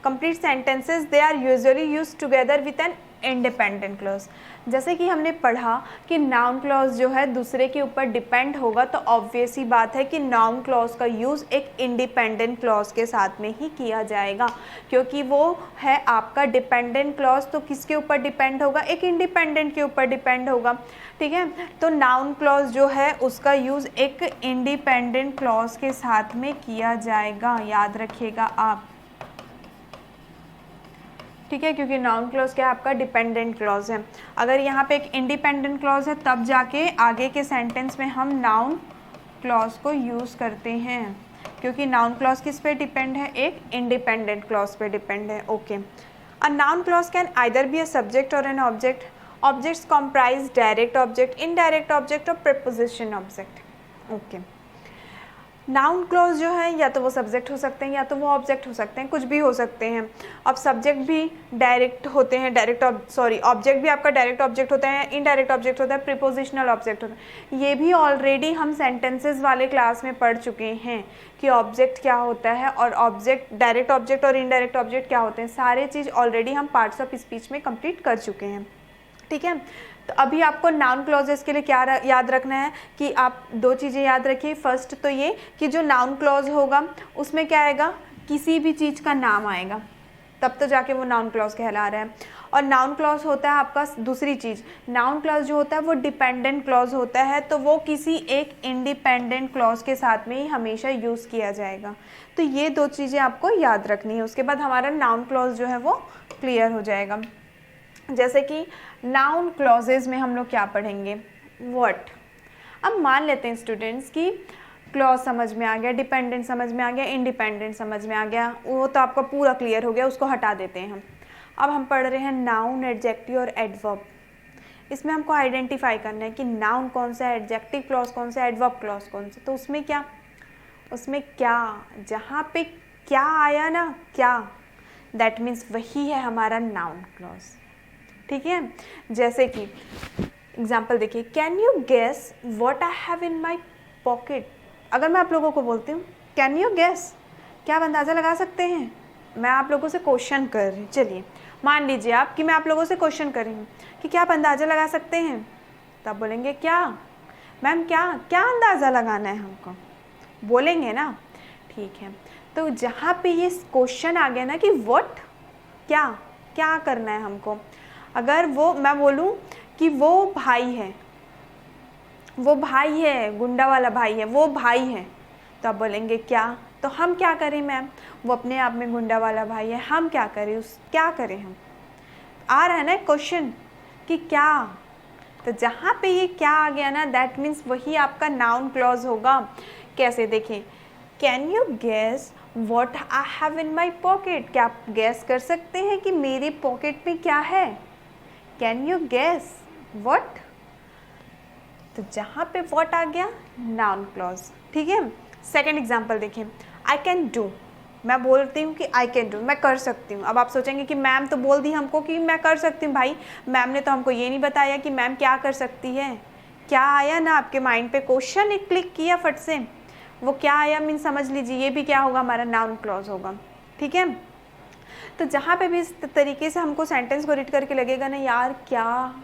complete sentences, they are usually used together with an independent clause। जैसे कि हमने पढ़ा कि नाउन क्लॉज जो है दूसरे के ऊपर डिपेंड होगा, तो ऑब्वियस ही बात है कि नाउन क्लॉज का यूज़ एक इंडिपेंडेंट क्लॉज के साथ में ही किया जाएगा, क्योंकि वो है आपका डिपेंडेंट क्लॉज, तो किसके ऊपर डिपेंड होगा, एक इंडिपेंडेंट के ऊपर डिपेंड होगा। ठीक है। तो नाउन क्लॉज जो है उसका यूज़ एक इंडिपेंडेंट क्लॉज के साथ में किया जाएगा, याद रखिएगा आप। ठीक है, क्योंकि नाउन क्लॉज क्या है, आपका डिपेंडेंट क्लॉज है। अगर यहाँ पे एक इंडिपेंडेंट क्लॉज है तब जाके आगे के सेंटेंस में हम नाउन क्लॉज को यूज़ करते हैं, क्योंकि नाउन क्लॉज किस पे डिपेंड है, एक इंडिपेंडेंट क्लॉज पे डिपेंड है। Okay. A noun clause can either be a subject और an object. Objects comprise direct object, indirect object और preposition object. Okay. Noun clause जो है या तो वो सब्जेक्ट हो सकते हैं या तो वो ऑब्जेक्ट हो सकते हैं, कुछ भी हो सकते हैं। अब सब्जेक्ट भी डायरेक्ट होते हैं, ऑब्जेक्ट भी आपका डायरेक्ट ऑब्जेक्ट होता है, इनडायरेक्ट ऑब्जेक्ट होता है, प्रीपोजिशनल ऑब्जेक्ट होता है। ये भी ऑलरेडी हम सेंटेंसेस वाले क्लास में पढ़ चुके हैं कि ऑब्जेक्ट क्या होता है और ऑब्जेक्ट, डायरेक्ट ऑब्जेक्ट और इनडायरेक्ट ऑब्जेक्ट क्या होते हैं। सारे चीज़ ऑलरेडी हम पार्ट्स ऑफ स्पीच में कंप्लीट कर चुके हैं। ठीक है। तो अभी आपको नाउन क्लॉजेस के लिए क्या याद रखना है कि आप दो चीज़ें याद रखिए। फर्स्ट तो ये कि जो नाउन क्लॉज होगा उसमें क्या आएगा, किसी भी चीज़ का नाम आएगा, तब तो जाके वो नाउन क्लॉज कहला रहा है। और नाउन क्लॉज होता है आपका दूसरी चीज़, नाउन क्लॉज जो होता है वो डिपेंडेंट क्लॉज होता है, तो वो किसी एक इंडिपेंडेंट क्लॉज के साथ में ही हमेशा यूज़ किया जाएगा। तो ये दो चीज़ें आपको याद रखनी है, उसके बाद हमारा नाउन क्लॉज जो है वो क्लियर हो जाएगा। जैसे कि नाउन क्लॉजेज में हम लोग क्या पढ़ेंगे, व्हाट। अब मान लेते हैं स्टूडेंट्स कि क्लॉज समझ में आ गया, डिपेंडेंट समझ में आ गया, इंडिपेंडेंट समझ में आ गया, वो तो आपका पूरा क्लियर हो गया, उसको हटा देते हैं हम। अब हम पढ़ रहे हैं नाउन, एडजेक्टिव और एडवर्ब। इसमें हमको आइडेंटिफाई करना है कि नाउन कौन सा है, एडजेक्टिव क्लॉज कौन सा है, एडवर्ब क्लॉज कौन सा। तो उसमें क्या, जहाँ पे क्या आया ना, क्या, दैट मीन्स वही है हमारा नाउन क्लॉज। ठीक है। जैसे कि एग्जाम्पल देखिए, can you guess what I have in my pocket. अगर मैं आप लोगों को बोलती हूँ कैन यू गेस, क्या आप अंदाज़ा लगा सकते हैं, मैं आप लोगों से क्वेश्चन कर रही हूँ। चलिए मान लीजिए आप कि मैं आप लोगों से क्वेश्चन कर रही हूँ कि क्या आप अंदाज़ा लगा सकते हैं, तब बोलेंगे क्या मैम, क्या अंदाज़ा लगाना है हमको, बोलेंगे ना। ठीक है। तो जहाँ पे ये क्वेश्चन आ गया ना कि व्हाट, क्या करना है हमको, अगर वो मैं बोलूँ कि वो भाई है, गुंडा वाला भाई है, वो भाई है, तो आप बोलेंगे क्या, तो हम क्या करें मैम, वो अपने आप में गुंडा वाला भाई है, हम क्या करें, क्या करें, हम आ रहा है ना क्वेश्चन कि क्या। तो जहाँ पे ये क्या आ गया ना, दैट मीन्स वही आपका नाउन क्लॉज होगा। कैसे देखें, can you guess what I have in my pocket, क्या आप गैस कर सकते हैं कि मेरी पॉकेट में क्या है, कैन यू गेस वॉट। तो जहाँ पे वॉट आ गया, नाउन क्लॉज। ठीक है। सेकेंड एग्जाम्पल देखें, आई कैन डू, मैं बोलती हूँ कि आई कैन डू, मैं कर सकती हूँ। अब आप सोचेंगे कि मैम तो बोल दी हमको कि मैं कर सकती हूँ, भाई मैम ने तो हमको ये नहीं बताया कि मैम क्या कर सकती है। क्या आया ना आपके माइंड पे, क्वेश्चन एक क्लिक किया फट से, वो क्या आया मीन समझ लीजिए ये भी क्या होगा, हमारा नाउन क्लॉज होगा। ठीक है। तो जहाँ पे भी इस तरीके से हमको सेंटेंस को रीड करके लगेगा ना यार क्या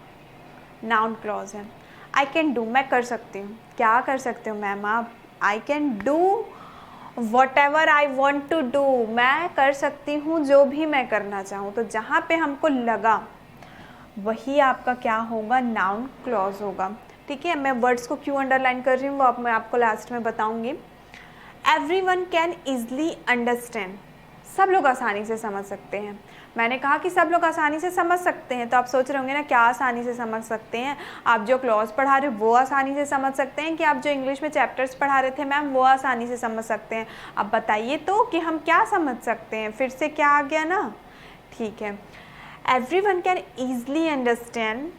नाउन क्लॉज है। आई कैन डू, मैं कर सकती हूँ, क्या कर सकते हो मैम आप, I can do whatever I want to do, मैं कर सकती हूँ जो भी मैं करना चाहूँ। तो जहाँ पे हमको लगा वही आपका क्या होगा, नाउन क्लॉज होगा। ठीक है, मैं वर्ड्स को क्यों अंडरलाइन कर रही हूँ वो मैं आपको लास्ट में बताऊँगी। एवरीवन कैन ईजली अंडरस्टैंड, सब लोग आसानी से समझ सकते हैं। मैंने कहा कि सब लोग आसानी से समझ सकते हैं, तो आप सोच रहे होंगे ना क्या आसानी से समझ सकते हैं, आप जो क्लॉज पढ़ा रहे हो वो आसानी से समझ सकते हैं कि आप जो इंग्लिश में चैप्टर्स पढ़ा रहे थे मैम वो आसानी से समझ सकते हैं। अब बताइए तो कि हम क्या समझ सकते हैं, फिर से क्या आ गया ना। ठीक है, everyone can easily understand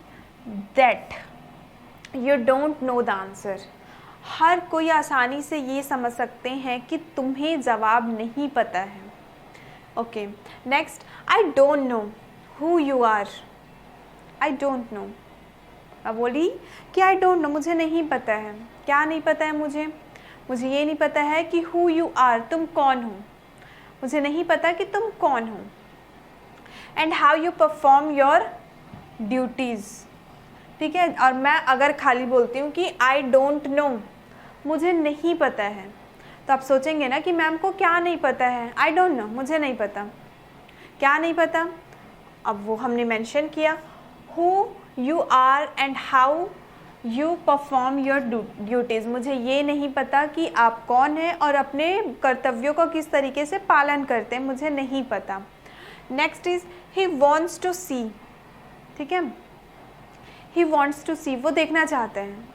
that you don't know the answer, हर कोई आसानी से ये समझ सकते हैं कि तुम्हें जवाब नहीं पता है। Okay, next, I don't know who you are, I don't know. अब बोली कि आई डोंट नो, मुझे नहीं पता है। क्या नहीं पता है मुझे ये नहीं पता है कि हु यू आर, तुम कौन हो, मुझे नहीं पता कि तुम कौन हो। And how you perform your duties. ठीक है, और मैं अगर खाली बोलती हूँ कि आई डोंट नो, मुझे नहीं पता है, तो आप सोचेंगे ना कि मैम को क्या नहीं पता है, आई डोंट नो, मुझे नहीं पता, क्या नहीं पता। अब वो हमने मेंशन किया, who you are and how you perform your duties, मुझे ये नहीं पता कि आप कौन हैं और अपने कर्तव्यों का किस तरीके से पालन करते हैं, मुझे नहीं पता। Next is he wants to see. ठीक है, ही वॉन्ट्स टू सी, वो देखना चाहते हैं।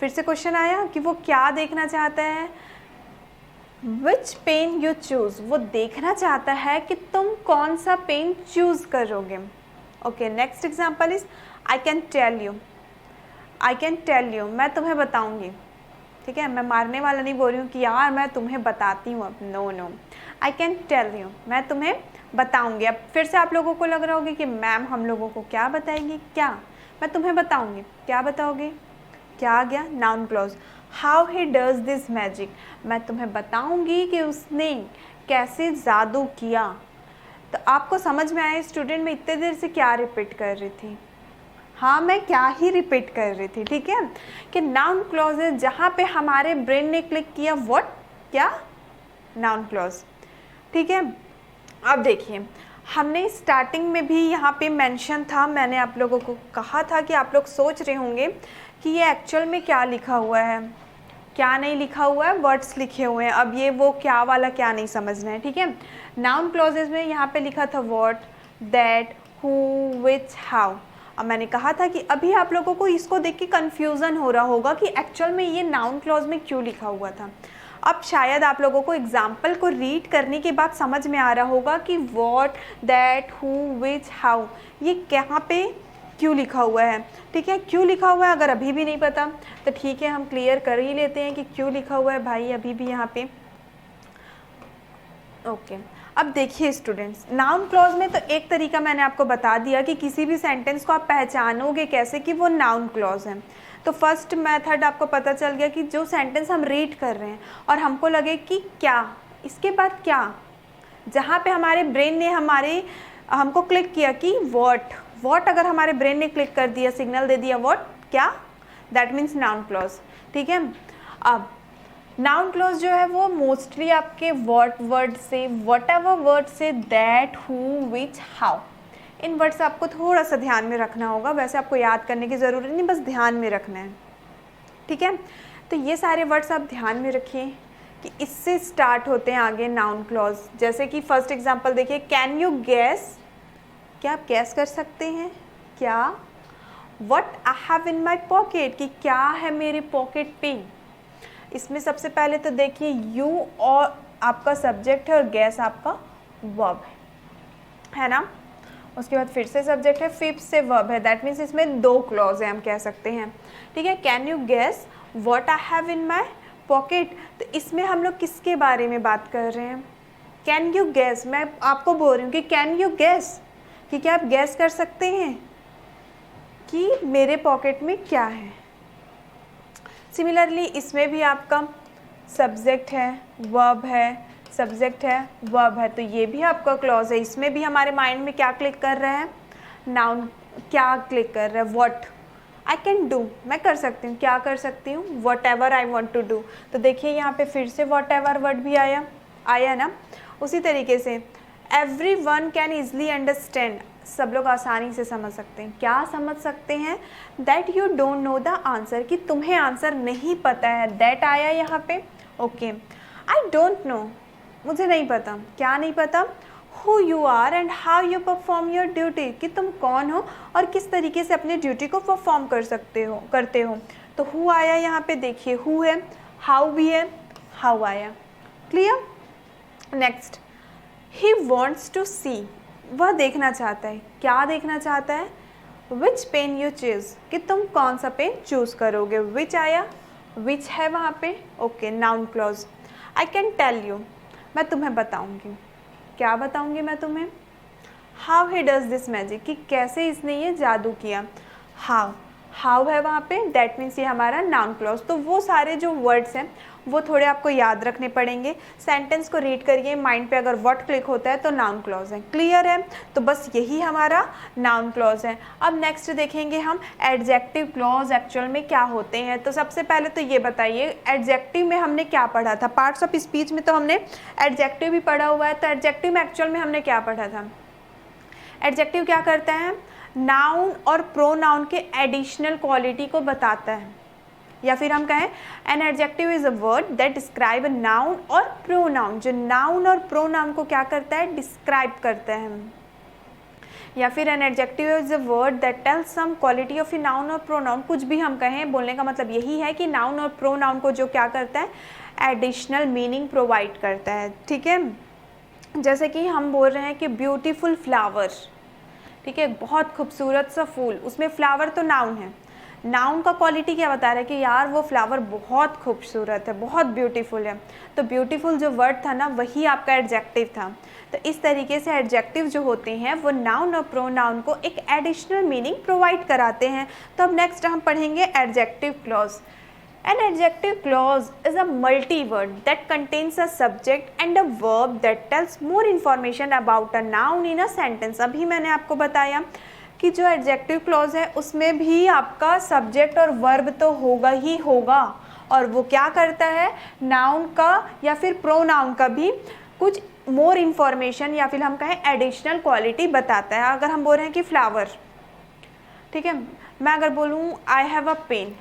फिर से क्वेश्चन आया कि वो क्या देखना चाहता है, विच पेन यू चूज़, वो देखना चाहता है कि तुम कौन सा पेन चूज़ करोगे। Okay, next example is I can tell you, I can tell you, मैं तुम्हें बताऊंगी। ठीक है, मैं मारने वाला नहीं बोल रही हूँ कि यार मैं तुम्हें बताती हूँ, अब no no, I can tell you, मैं तुम्हें बताऊंगी। अब फिर से आप लोगों को लग रहा होगा कि मैम हम लोगों को क्या बताएगी, क्या, मैं तुम्हें बताऊंगी, क्या बताओगे, क्या आ गया, noun clause. How he does this magic, मैं तुम्हें बताऊंगी कि उसने कैसे जादू किया। तो आपको समझ में आया स्टूडेंट मैं इतने देर से क्या रिपीट कर रही थी, हाँ मैं क्या ही रिपीट कर रही थी। ठीक है, कि नाउन क्लॉज है जहाँ पे हमारे ब्रेन ने क्लिक किया, व्हाट, क्या, नाउन क्लॉज। ठीक है, अब देखिए हमने स्टार्टिंग में भी यहाँ पे मेंशन था, मैंने आप लोगों को कहा था कि आप लोग सोच रहे होंगे कि ये एक्चुअल में क्या लिखा हुआ है, क्या नहीं लिखा हुआ है, वर्ड्स लिखे हुए हैं। अब ये वो क्या वाला क्या नहीं समझना है। ठीक है, नाउन क्लॉजेज में यहाँ पे लिखा था what, that, who, which, how. अब मैंने कहा था कि अभी आप लोगों को इसको देख के कन्फ्यूज़न हो रहा होगा कि एक्चुअल में ये नाउन क्लॉज में क्यों लिखा हुआ था। अब शायद आप लोगों को एग्जाम्पल को रीड करने के बाद समझ में आ रहा होगा कि what, that, who, which, how ये कहाँ पे क्यों लिखा हुआ है। ठीक है, क्यों लिखा हुआ है अगर अभी भी नहीं पता तो ठीक है हम क्लियर कर ही लेते हैं कि क्यों लिखा हुआ है भाई अभी भी यहाँ पे। ओके, अब देखिए स्टूडेंट्स, नाउन क्लॉज में तो एक तरीका मैंने आपको बता दिया कि किसी भी सेंटेंस को आप पहचानोगे कैसे कि वो नाउन क्लॉज है। तो फर्स्ट मेथड आपको पता चल गया कि जो सेंटेंस हम रीड कर रहे हैं और हमको लगे कि क्या, इसके बाद क्या, जहाँ पे हमारे ब्रेन ने हमको क्लिक किया कि व्हाट अगर हमारे ब्रेन ने क्लिक कर दिया, सिग्नल दे दिया व्हाट, क्या, दैट मीन्स नाउन क्लॉज। ठीक है, अब नाउन क्लॉज जो है वो मोस्टली आपके व्हाट वर्ड से, वट एवर वर्ड से, that, who, which, how, in words आपको थोड़ा सा ध्यान में रखना होगा। वैसे आपको याद करने की ज़रूरत नहीं, बस ध्यान में रखना है। ठीक है, तो ये सारे वर्ड्स आप ध्यान में रखिए कि इससे स्टार्ट होते हैं आगे नाउन क्लॉज। जैसे कि फर्स्ट एग्जांपल देखिए, कैन यू गैस, क्या आप गैस कर सकते हैं, क्या, what I have in my pocket, कि क्या है मेरे पॉकेट पे। इसमें सबसे पहले तो देखिए यू और आपका सब्जेक्ट है और गैस आपका वर्ब है ना। उसके बाद फिर से सब्जेक्ट है, फिर से वर्ब है, दैट मीन्स इसमें दो क्लॉज है हम कह सकते हैं। ठीक है, can you gas what I have in my pocket, तो इसमें हम लोग किसके बारे में बात कर रहे हैं, कैन यू गैस, मैं आपको बोल रही हूँ कि कैन यू गैस, कि क्या आप गैस कर सकते हैं कि मेरे पॉकेट में क्या है। सिमिलरली इसमें भी आपका सब्जेक्ट है, वर्ब है, सब्जेक्ट है, वर्ब है, तो ये भी आपका क्लॉज है। इसमें भी हमारे माइंड में क्या क्लिक कर रहा है, नाउन, क्या क्लिक कर रहा है, व्हाट, आई कैन डू, मैं कर सकती हूँ, क्या कर सकती हूँ, whatever I want to do. तो देखिए यहाँ पे फिर से वट एवर वर्ड भी आया ना। उसी तरीके से every one can easily understand, सब लोग आसानी से समझ सकते हैं। क्या समझ सकते हैं? That you don't know the answer, कि तुम्हें आंसर नहीं पता है। दैट आया यहाँ पे, ओके। आई डोंट नो, मुझे नहीं पता। क्या नहीं पता? Who you are and how you perform your duty, कि तुम कौन हो और किस तरीके से अपनी ड्यूटी को परफॉर्म करते हो। तो हु आया यहाँ पे, देखिए हु है, हाउ भी है, हाउ आया। Clear? Next, he wants to see, वह देखना चाहता है। क्या देखना चाहता है? विच पेन यू चूज, कि तुम कौन सा पेन चूज करोगे। विच आया, विच है वहाँ पे, okay, noun clause. I can tell you, मैं तुम्हें बताऊंगी। क्या बताऊंगी मैं तुम्हें? How he does this magic, कि कैसे इसने ये जादू किया। हाउ है वहाँ पे, दैट मीन्स ये हमारा नाउन क्लॉज। तो वो सारे जो वर्ड्स हैं वो थोड़े आपको याद रखने पड़ेंगे। सेंटेंस को रीड करिए, माइंड पे अगर व्हाट क्लिक होता है तो नाउन क्लॉज है। क्लियर है? तो बस यही हमारा नाउन क्लॉज है। अब नेक्स्ट देखेंगे हम एडजेक्टिव क्लॉज एक्चुअल में क्या होते हैं। तो सबसे पहले तो ये बताइए, एडजेक्टिव में हमने क्या पढ़ा था? पार्ट्स ऑफ स्पीच में तो हमने एडजेक्टिव भी पढ़ा हुआ है। तो एडजेक्टिव में एक्चुअल में हमने क्या पढ़ा था? एडजेक्टिव क्या करता है? नाउन और प्रोनाउन के एडिशनल क्वालिटी को बताता है, या फिर हम कहें an adjective is a word that describe a noun और प्रोनाउन, जो नाउन और प्रोनाउन को क्या करता है? डिस्क्राइब करता है। या फिर an adjective is a word that tells some quality of a noun और प्रोनाउन। कुछ भी हम कहें, बोलने का मतलब यही है कि नाउन और प्रोनाउन को जो क्या करता है? एडिशनल मीनिंग प्रोवाइड करता है। ठीक है? जैसे कि हम बोल रहे हैं कि ब्यूटीफुल फ्लावर, ठीक है, बहुत खूबसूरत सा फूल, उसमें फ्लावर तो नाउन है। नाउन का क्वालिटी क्या बता रहा है? कि यार वो फ्लावर बहुत खूबसूरत है, बहुत ब्यूटीफुल है। तो ब्यूटीफुल जो वर्ड था ना, वही आपका एडजेक्टिव था। तो इस तरीके से एडजेक्टिव जो होते हैं वो नाउन और प्रोनाउन को एक एडिशनल मीनिंग प्रोवाइड कराते हैं। तो अब नेक्स्ट हम पढ़ेंगे adjective clause. An adjective clause is a multi-word that contains a subject and a verb that tells more information about a noun in a sentence। अभी मैंने आपको बताया कि जो एडजेक्टिव क्लॉज है उसमें भी आपका सब्जेक्ट और वर्ब तो होगा ही होगा, और वो क्या करता है? नाउन का या फिर प्रोनाउन का भी कुछ मोर इन्फॉर्मेशन या फिर हम कहें एडिशनल क्वालिटी बताता है। अगर हम बोल रहे हैं कि फ्लावर, ठीक है, मैं अगर बोलूँ I have a pen,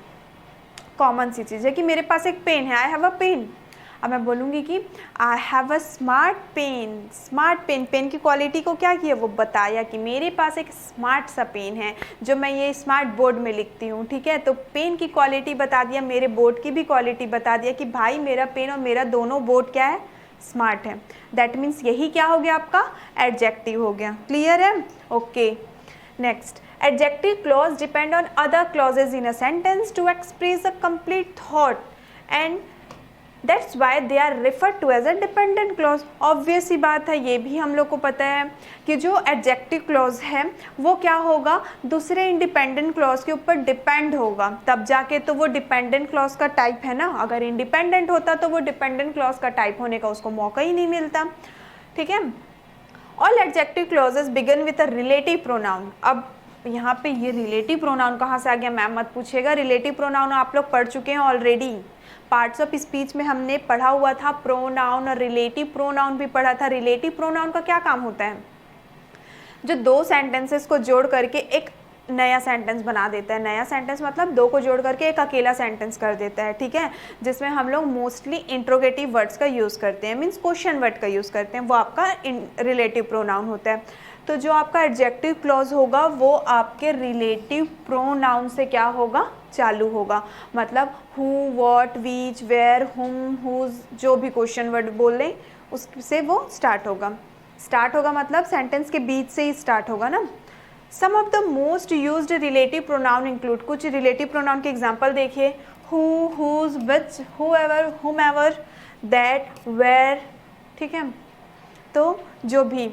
common सी चीज़ है कि मेरे पास एक पेन है, आई हैव अ पेन। अब मैं बोलूँगी कि I have a smart pen. Smart pen, pen की क्वालिटी को क्या किया? वो बताया कि मेरे पास एक स्मार्ट सा पेन है जो मैं ये स्मार्ट बोर्ड में लिखती हूँ। ठीक है? तो पेन की क्वालिटी बता दिया, मेरे बोर्ड की भी क्वालिटी बता दिया कि भाई मेरा पेन और मेरा दोनों बोर्ड क्या है? स्मार्ट है। दैट मीन्स यही क्या हो गया? आपका एडजेक्टिव हो गया। क्लियर है? Okay. Next, adjective clause depend on other clauses in a sentence to express a complete thought, and that's why they are referred to as a dependent clause। obvious सी बात है, ये भी हम लोग को पता है कि जो adjective clause है वो क्या होगा? दूसरे independent clause के ऊपर डिपेंड होगा, तब जाके तो वो dependent clause का टाइप है ना। अगर independent होता तो वो dependent clause का टाइप होने का उसको मौका ही नहीं मिलता। ठीक है? All adjective clauses begin with a relative pronoun। अब यहाँ पे ये रिलेटिव प्रोनाउन कहाँ से आ गया? मैम मत पूछिएगा, रिलेटिव प्रोनाउन आप लोग पढ़ चुके हैं ऑलरेडी। पार्ट्स ऑफ स्पीच में हमने पढ़ा हुआ था प्रोनाउन और रिलेटिव प्रोनाउन भी पढ़ा था। रिलेटिव प्रोनाउन का क्या काम होता है? जो दो सेंटेंसेस को जोड़ करके एक नया सेंटेंस बना देता है। नया सेंटेंस मतलब दो को जोड़ करके एक अकेला सेंटेंस कर देता है। ठीक है? जिसमें हम लोग मोस्टली इंट्रोगेटिव वर्ड्स का यूज़ करते हैं, मीन्स क्वेश्चन वर्ड का यूज़ करते हैं, वो आपका रिलेटिव प्रोनाउन होता है। तो जो आपका एडजेक्टिव क्लॉज होगा वो आपके रिलेटिव प्रोनाउन से क्या होगा? चालू होगा। मतलब हु, व्हाट, व्हिच, वेयर, हुम, हुज, जो भी क्वेश्चन वर्ड बोल लें उससे वो स्टार्ट होगा मतलब सेंटेंस के बीच से ही स्टार्ट होगा ना। Some of the most used relative pronoun include, कुछ रिलेटिव प्रोनाउन के एग्जांपल देखिए, who, whose, which, whoever, whomever, that, where. ठीक है? तो जो भी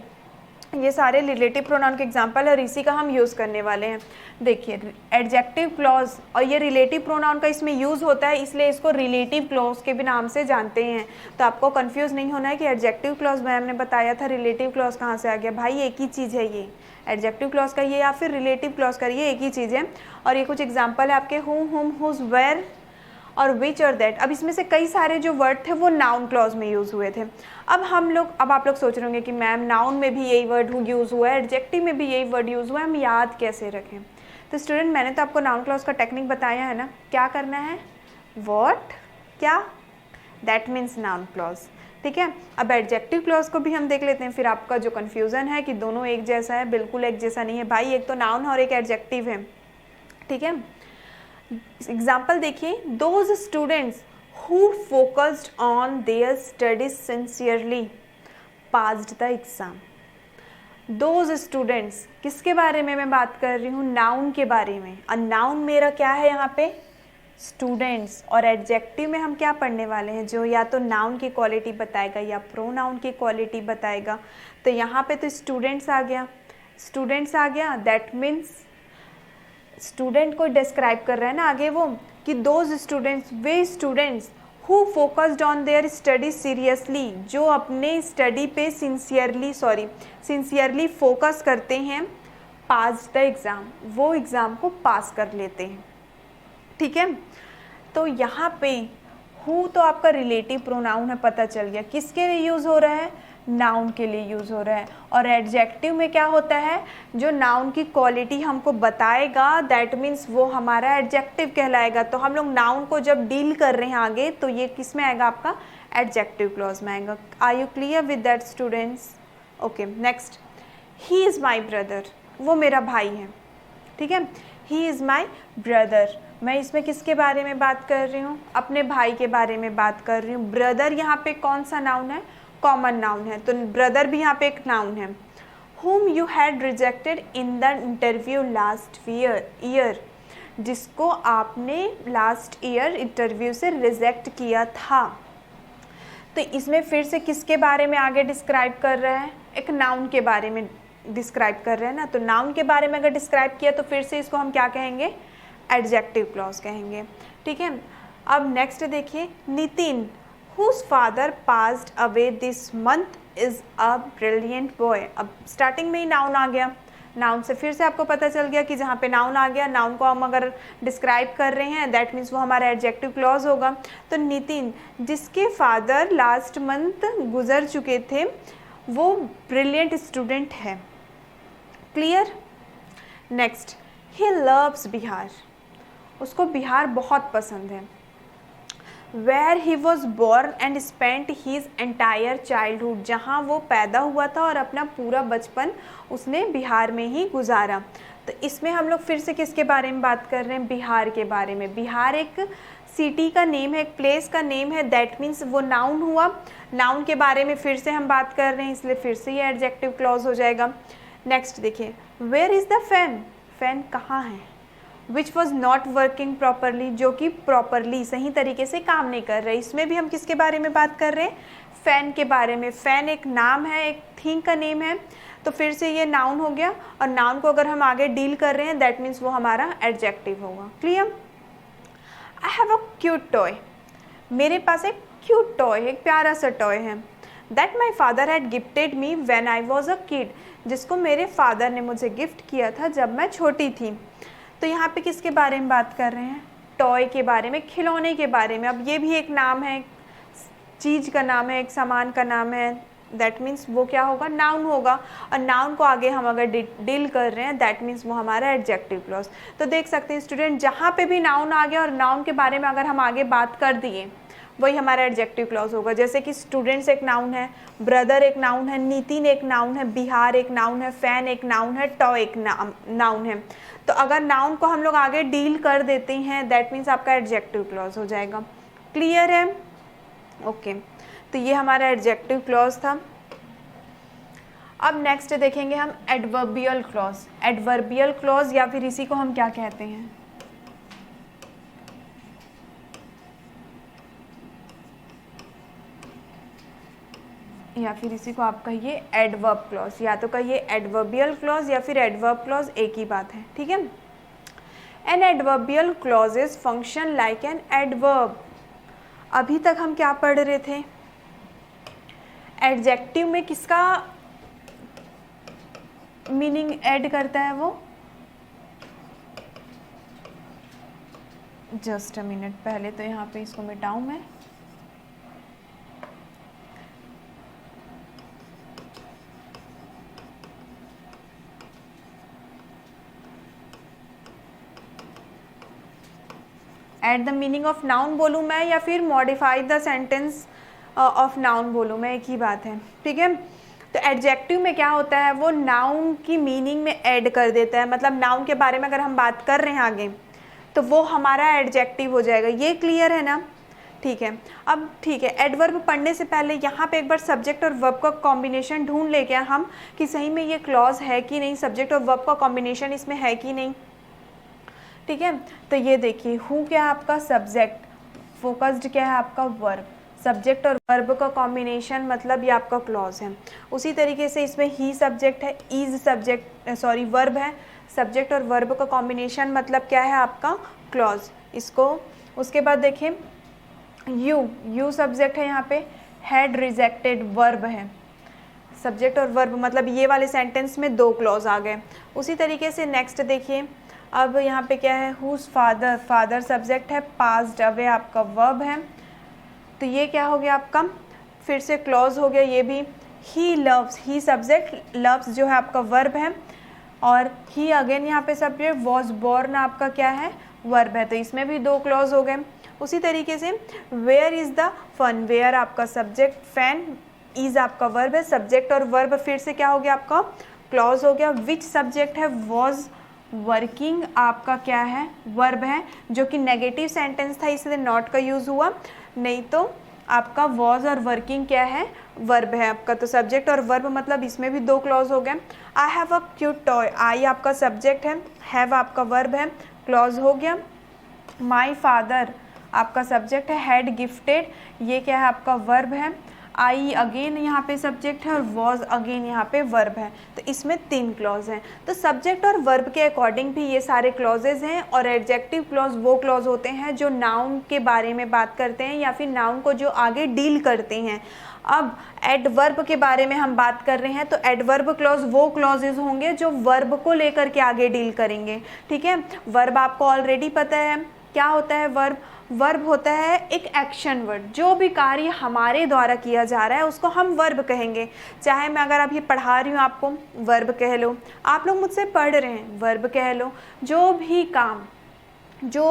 ये सारे रिलेटिव प्रोनाउन के एग्जांपल और इसी का हम यूज़ करने वाले हैं। देखिए एडजेक्टिव क्लॉज, और ये रिलेटिव प्रोनाउन का इसमें यूज़ होता है इसलिए इसको रिलेटिव क्लॉज के भी नाम से जानते हैं। तो आपको कंफ्यूज नहीं होना है कि एडजेक्टिव क्लॉज मैम ने बताया था, रिलेटिव क्लॉज कहाँ से आ गया। भाई एक ही चीज़ है, ये एडजेक्टिव क्लॉज का ये या फिर रिलेटिव क्लॉज का ये एक ही चीज़ है। और ये कुछ एग्जाम्पल है आपके, हु, हुम, हुज, वेयर और विच और दैट। अब इसमें से कई सारे जो वर्ड थे वो नाउन क्लॉज में यूज़ हुए थे। अब आप लोग सोच रहे होंगे कि मैम नाउन में भी यही वर्ड यूज़ हुआ है, एडजेक्टिव में भी यही वर्ड यूज़ हुआ है, हम याद कैसे रखें। तो स्टूडेंट मैंने तो आपको नाउन क्लॉज का टेक्निक बताया है ना, क्या करना है, व्हाट, क्या, दैट मीन्स नाउन क्लॉज। ठीक है, अब एडजेक्टिव क्लॉज को भी हम देख लेते हैं, फिर आपका जो कन्फ्यूज़न है कि दोनों एक जैसा है, बिल्कुल एक जैसा नहीं है भाई, एक तो नाउन है और एक एडजेक्टिव है। ठीक है, एग्जाम्पल देखिए, those students who focused on their studies sincerely passed the exam. Those students, किसके बारे में मैं बात कर रही हूँ, नाउन के बारे में। और नाउन मेरा क्या है यहाँ पे, स्टूडेंट्स। और एडजेक्टिव में हम क्या पढ़ने वाले हैं, जो या तो नाउन की क्वालिटी बताएगा या प्रोनाउन की क्वालिटी बताएगा। तो यहाँ पे तो स्टूडेंट्स आ गया, स्टूडेंट्स आ गया, दैट मीन्स स्टूडेंट को डिस्क्राइब कर रहा है ना आगे वो, कि those students, way students who focused on their study seriously, जो अपने स्टडी पे सिंसियरली फोकस करते हैं, पास द एग्ज़ाम, वो एग्ज़ाम को पास कर लेते हैं। ठीक है, तो यहाँ पे हु तो आपका रिलेटिव प्रोनाउन है, पता चल गया किसके लिए यूज़ हो रहा है, नाउन के लिए यूज़ हो रहा है। और एडजेक्टिव में क्या होता है, जो नाउन की क्वालिटी हमको बताएगा, दैट मीन्स वो हमारा एडजेक्टिव कहलाएगा। तो हम लोग नाउन को जब डील कर रहे हैं आगे, तो ये किस में आएगा, आपका एडजेक्टिव क्लॉज में आएगा। Are you clear with that students? Okay, next, he is my brother, वो मेरा भाई है। ठीक है, ही इज़ माई ब्रदर, मैं इसमें किसके बारे में बात कर रही हूँ, अपने भाई के बारे में बात कर रही हूँ। ब्रदर यहाँ पे कौन सा नाउन है, कॉमन नाउन है, तो ब्रदर भी यहाँ पे एक नाउन है। whom you had rejected in the interview last year, जिसको आपने लास्ट ईयर इंटरव्यू से रिजेक्ट किया था। तो इसमें फिर से किसके बारे में आगे डिस्क्राइब कर रहा है, एक नाउन के बारे में डिस्क्राइब कर रहे हैं ना। तो नाउन के बारे में अगर डिस्क्राइब किया तो फिर से इसको हम क्या कहेंगे, एडजेक्टिव क्लॉज कहेंगे। ठीक है, अब नेक्स्ट देखिए, Nitin whose father passed away this month is a brilliant boy। अब स्टार्टिंग में ही नाउन आ गया, नाउन से फिर से आपको पता चल गया कि जहाँ पे नाउन आ गया, नाउन को हम अगर डिस्क्राइब कर रहे हैं, दैट मीन्स वो हमारा एडजेक्टिव क्लॉज होगा। तो नितिन, जिसके फादर लास्ट मंथ गुजर चुके थे, वो ब्रिलियंट स्टूडेंट है। Clear? Next, he loves Bihar, उसको बिहार बहुत पसंद है। Where he was born and spent his entire childhood, जहाँ वो पैदा हुआ था और अपना पूरा बचपन उसने बिहार में ही गुजारा। तो इसमें हम लोग फिर से किसके बारे में बात कर रहे हैं, बिहार के बारे में। बिहार एक सिटी का नेम है, एक प्लेस का नेम है, दैट मीन्स वो नाउन हुआ। नाउन के बारे में फिर से हम बात कर रहे हैं, इसलिए फिर से ये एडजेक्टिव क्लॉज हो जाएगा। नेक्स्ट देखिए, where is the fan, fan कहाँ है। Which was not working properly, जो कि प्रॉपरली सही तरीके से काम नहीं कर रहे। इसमें भी हम किसके बारे में बात कर रहे हैं, फ़ैन के बारे में। फ़ैन एक नाम है, एक थिंग का नेम है, तो फिर से ये नाउन हो गया। और नाउन को अगर हम आगे डील कर रहे हैं, दैट मीन्स वो हमारा एडजेक्टिव होगा। Clear? I have a cute toy, मेरे पास एक क्यूट टॉय है, एक प्यारा सा टॉय है। That my father had gifted me when I was a kid, जिसको मेरे फादर ने मुझे गिफ्ट किया था जब मैं छोटी थी। तो यहाँ पे किसके बारे में बात कर रहे हैं, टॉय के बारे में, खिलौने के बारे में। अब ये भी एक नाम है, चीज़ का नाम है, एक सामान का नाम है, दैट मीन्स वो क्या होगा, नाउन होगा। और नाउन को आगे हम अगर डील कर रहे हैं, दैट मीन्स वो हमारा एडजेक्टिव क्लॉज। तो देख सकते हैं स्टूडेंट, जहाँ पे भी नाउन आ गया और नाउन के बारे में अगर हम आगे बात कर दिए, वही हमारा एडजेक्टिव क्लॉज होगा। जैसे कि स्टूडेंट्स एक नाउन है, ब्रदर एक नाउन है, नितिन एक नाउन है, बिहार एक नाउन है, फैन एक नाउन है, टॉय एक नाउन है। तो अगर नाउन को हम लोग आगे डील कर देते हैं, दैट मीन्स आपका एडजेक्टिव क्लॉज हो जाएगा। क्लियर है? ओके, तो ये हमारा एडजेक्टिव क्लॉज था। अब नेक्स्ट देखेंगे हम एडवर्बियल क्लॉज। एडवर्बियल क्लॉज या फिर इसी को हम क्या कहते हैं, या फिर इसी को आप कहिए एडवर्ब क्लॉज, या तो कहिए एडवर्बियल क्लॉज या फिर एडवर्ब क्लॉज, एक ही बात है। ठीक है, an adverbial clauses function like an adverb. अभी तक हम क्या पढ़ रहे थे, एडजेक्टिव में किसका मीनिंग ऐड करता है, वो जस्ट अ मिनट, पहले तो यहाँ पे इसको मिटाऊँ मैं। At the meaning of noun बोलूँ मैं या फिर modify the sentence of noun बोलूँ मैं, एक ही बात है, ठीक है। तो एडजेक्टिव में क्या होता है, वो नाउन की मीनिंग में ऐड कर देता है, मतलब नाउन के बारे में अगर हम बात कर रहे हैं आगे तो वो हमारा एडजेक्टिव हो जाएगा। ये क्लियर है ना, ठीक है। अब ठीक है, एडवर्ब पढ़ने से पहले यहाँ पे एक बार सब्जेक्ट और वर्ब का कॉम्बिनेशन ढूंढ ले क्या हम, कि सही में ये क्लॉज है कि नहीं, सब्जेक्ट और वर्ब का कॉम्बिनेशन इसमें है कि नहीं, ठीक है। तो ये देखिए, हु क्या है आपका सब्जेक्ट, फोकस्ड क्या है आपका वर्ब, सब्जेक्ट और वर्ब का कॉम्बिनेशन मतलब ये आपका क्लॉज है। उसी तरीके से इसमें ही सब्जेक्ट है, इज सब्जेक्ट सॉरी वर्ब है, सब्जेक्ट और वर्ब का कॉम्बिनेशन मतलब क्या है आपका क्लॉज। इसको उसके बाद देखिए यू सब्जेक्ट है, यहाँ पे हैड रिजेक्टेड वर्ब है, सब्जेक्ट और वर्ब मतलब ये वाले सेंटेंस में दो क्लॉज आ गए। उसी तरीके से नेक्स्ट देखिए, अब यहाँ पे क्या है, हुज फादर, फादर सब्जेक्ट है, पास्ड अवे आपका वर्ब है, तो ये क्या हो गया आपका, फिर से क्लॉज हो गया ये भी। He loves, he subject, loves जो है आपका वर्ब है, और ही अगेन यहाँ पे सब्जेक्ट, वॉज बोर्न आपका क्या है वर्ब है, तो इसमें भी दो क्लॉज हो गए। उसी तरीके से where is the fan, where आपका सब्जेक्ट, फैन इज आपका वर्ब है, सब्जेक्ट और वर्ब फिर से क्या हो गया आपका क्लॉज हो गया। विच सब्जेक्ट है, वॉज वर्किंग आपका क्या है वर्ब है, जो कि नेगेटिव सेंटेंस था इसलिए नॉट का यूज़ हुआ, नहीं तो आपका वॉज और वर्किंग क्या है वर्ब है आपका। तो सब्जेक्ट और वर्ब मतलब इसमें भी दो क्लॉज हो गए। I have a cute toy, I आपका सब्जेक्ट है, हैव आपका वर्ब है, क्लॉज हो गया। माई फादर आपका सब्जेक्ट है, हैड गिफ्टेड ये क्या है आपका वर्ब है, आई अगेन यहाँ पे सब्जेक्ट है और वॉज अगेन यहाँ पे वर्ब है, तो इसमें तीन क्लॉज हैं। तो सब्जेक्ट और वर्ब के अकॉर्डिंग भी ये सारे क्लॉजेज हैं, और एडजेक्टिव क्लॉज वो क्लॉज होते हैं जो नाउन के बारे में बात करते हैं या फिर नाउन को जो आगे डील करते हैं। अब एडवर्ब के बारे में हम बात कर रहे हैं, तो एडवर्ब क्लॉज वो क्लॉजेज होंगे जो वर्ब को लेकर के आगे डील करेंगे, ठीक है। वर्ब आपको ऑलरेडी पता है क्या होता है वर्ब, वर्ब होता है एक एक्शन वर्ड, जो भी कार्य हमारे द्वारा किया जा रहा है उसको हम वर्ब कहेंगे। चाहे मैं अगर अभी पढ़ा रही हूँ आपको, वर्ब कह लो, आप लोग मुझसे पढ़ रहे हैं, वर्ब कह लो। जो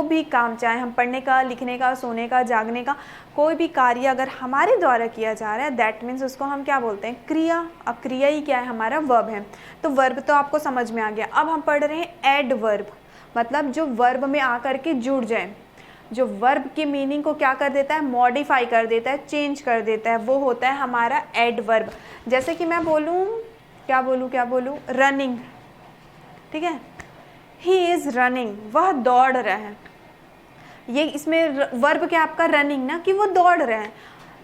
भी काम चाहे हम पढ़ने का, लिखने का, सोने का, जागने का, कोई भी कार्य अगर हमारे द्वारा किया जा रहा है दैट मीन्स उसको हम क्या बोलते हैं क्रिया। अब क्रिया ही क्या है हमारा वर्ब है। तो वर्ब तो आपको समझ में आ गया। अब हम पढ़ रहे हैं एडवर्ब, मतलब जो वर्ब में आकर के जुड़ जाए, जो वर्ब की मीनिंग को क्या कर देता है मॉडिफाई कर देता है, चेंज कर देता है, वो होता है हमारा एडवर्ब। जैसे कि मैं बोलूँ क्या बोलूँ रनिंग, ठीक है, ही इज़ रनिंग वह दौड़ रहा है, ये इसमें वर्ब क्या आपका रनिंग ना, कि वो दौड़ रहे हैं।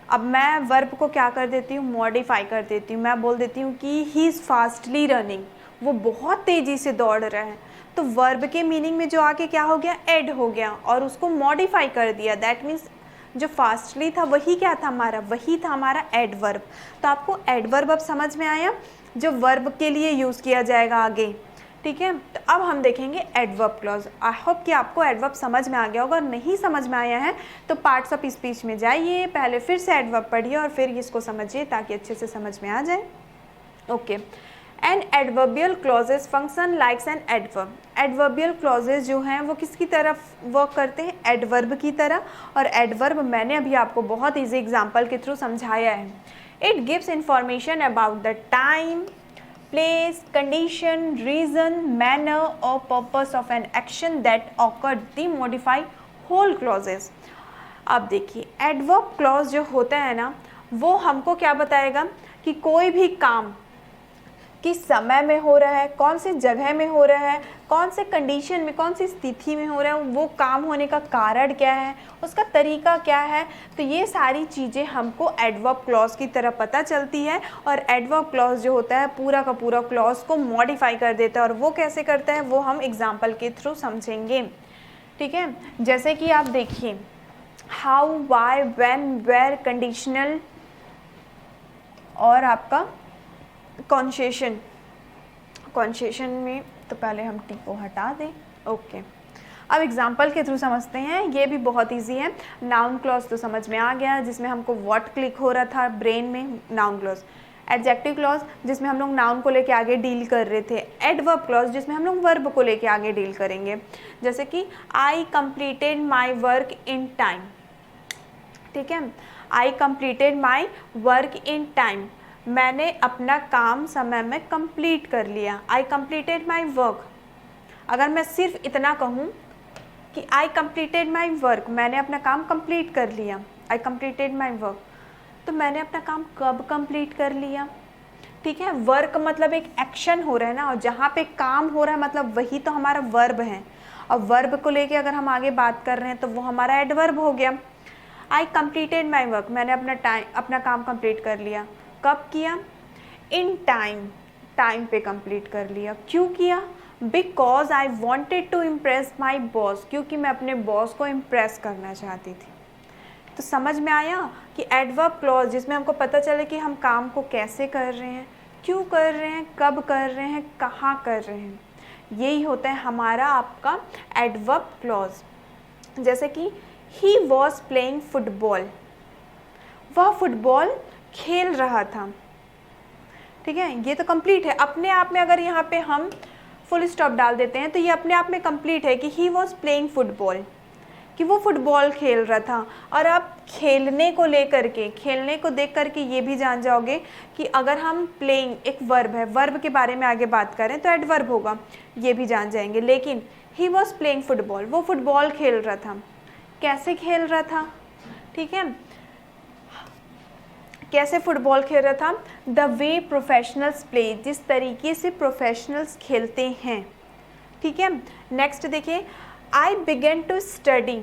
अब मैं वर्ब को क्या कर देती हूँ मॉडिफाई कर देती हूँ, मैं बोल देती हूँ कि ही इज़ फास्टली रनिंग, वो बहुत तेज़ी से दौड़ रहा है। तो वर्ब के मीनिंग में जो आके क्या हो गया ऐड हो गया और उसको मॉडिफाई कर दिया, दैट मीन्स जो फास्टली था वही क्या था हमारा, वही था हमारा एडवर्ब। तो आपको एडवर्ब अब समझ में आया जो वर्ब के लिए यूज़ किया जाएगा आगे, ठीक है। तो अब हम देखेंगे एडवर्ब क्लॉज। आई होप कि आपको एडवर्ब समझ में आ गया होगा, नहीं समझ में आया है तो पार्ट्स ऑफ स्पीच में जाइए, पहले फिर से एडवर्ब पढ़िए और फिर इसको समझिए ताकि अच्छे से समझ में आ जाए। Okay, and adverbial clauses function likes an adverb. Adverbial clauses जो हैं वो किसकी तरफ वर्क करते हैं, एडवर्ब की तरह। और एडवर्ब मैंने अभी आपको बहुत ईजी एग्जाम्पल के थ्रू समझाया है। It gives information about the time, place, condition, reason, manner or purpose of an action that occurred. The modify whole clauses. अब देखिए एडवर्ब क्लॉज जो होता है ना वो हमको क्या बताएगा कि कोई भी काम किस समय में हो रहा है, कौन सी जगह में हो रहा है, कौन से कंडीशन में, कौन सी स्थिति में हो रहा है, वो काम होने का कारण क्या है, उसका तरीका क्या है। तो ये सारी चीज़ें हमको एडवर्ब क्लॉज की तरह पता चलती है। और एडवर्ब क्लॉज जो होता है पूरा का पूरा क्लॉज को मॉडिफाई कर देता है। और वो कैसे करता है वो हम एग्जाम्पल के थ्रू समझेंगे, ठीक है। जैसे कि आप देखिए how, why, when, where, conditional और आपका कॉन्सेशन में तो पहले हम टी को हटा दें। ओके, अब एग्जाम्पल के थ्रू समझते हैं, ये भी बहुत इजी है। नाउन क्लॉज तो समझ में आ गया, जिसमें हमको व्हाट क्लिक हो रहा था ब्रेन में, नाउन क्लॉज। एडजेक्टिव क्लॉज जिसमें हम लोग नाउन को लेके आगे डील कर रहे थे। एडवर्ब क्लॉज जिसमें हम लोग वर्ब को लेके आगे डील करेंगे, जैसे कि I completed my work in time. ठीक है, I completed my work in time, मैंने अपना काम समय में कंप्लीट कर लिया। आई कंप्लीटेड माई वर्क, अगर मैं सिर्फ इतना कहूँ कि आई कंप्लीटेड माई वर्क, मैंने अपना काम कंप्लीट कर लिया, आई कंप्लीटेड माई वर्क, तो मैंने अपना काम कब कंप्लीट कर लिया। ठीक है, वर्क मतलब एक एक्शन हो रहा है ना, और जहाँ पे काम हो रहा है मतलब वही तो हमारा वर्ब है। और वर्ब को लेके अगर हम आगे बात कर रहे हैं तो वो हमारा एडवर्ब हो गया। आई कंप्लीटेड माई वर्क, मैंने अपना काम कंप्लीट कर लिया। कब किया? इन टाइम, टाइम पे कंप्लीट कर लिया। क्यों किया? Because I wanted to impress my boss, क्योंकि मैं अपने बॉस को इम्प्रेस करना चाहती थी। तो समझ में आया कि एडवर्ब क्लॉज जिसमें हमको पता चले कि हम काम को कैसे कर रहे हैं, क्यों कर रहे हैं, कब कर रहे हैं, कहाँ कर रहे हैं, यही होता है हमारा आपका एडवर्ब क्लॉज। जैसे कि ही वॉज प्लेइंग फुटबॉल, वह फुटबॉल खेल रहा था। ठीक है, ये तो कंप्लीट है अपने आप में। अगर यहाँ पे हम फुल स्टॉप डाल देते हैं तो ये अपने आप में कंप्लीट है कि ही वॉज प्लेइंग फुटबॉल, कि वो फुटबॉल खेल रहा था। और आप खेलने को लेकर के, खेलने को देख करके ये भी जान जाओगे कि अगर हम प्लेइंग एक वर्ब है, वर्ब के बारे में आगे बात करें तो एडवर्ब होगा, ये भी जान जाएंगे। लेकिन ही वॉज प्लेइंग फुटबॉल, वो फुटबॉल खेल रहा था। कैसे खेल रहा था? ठीक है, कैसे फुटबॉल खेल रहा था? द वे प्रोफेशनल्स प्ले, जिस तरीके से प्रोफेशनल्स खेलते हैं। ठीक है, नेक्स्ट देखिए, आई बिगेन टू स्टडी,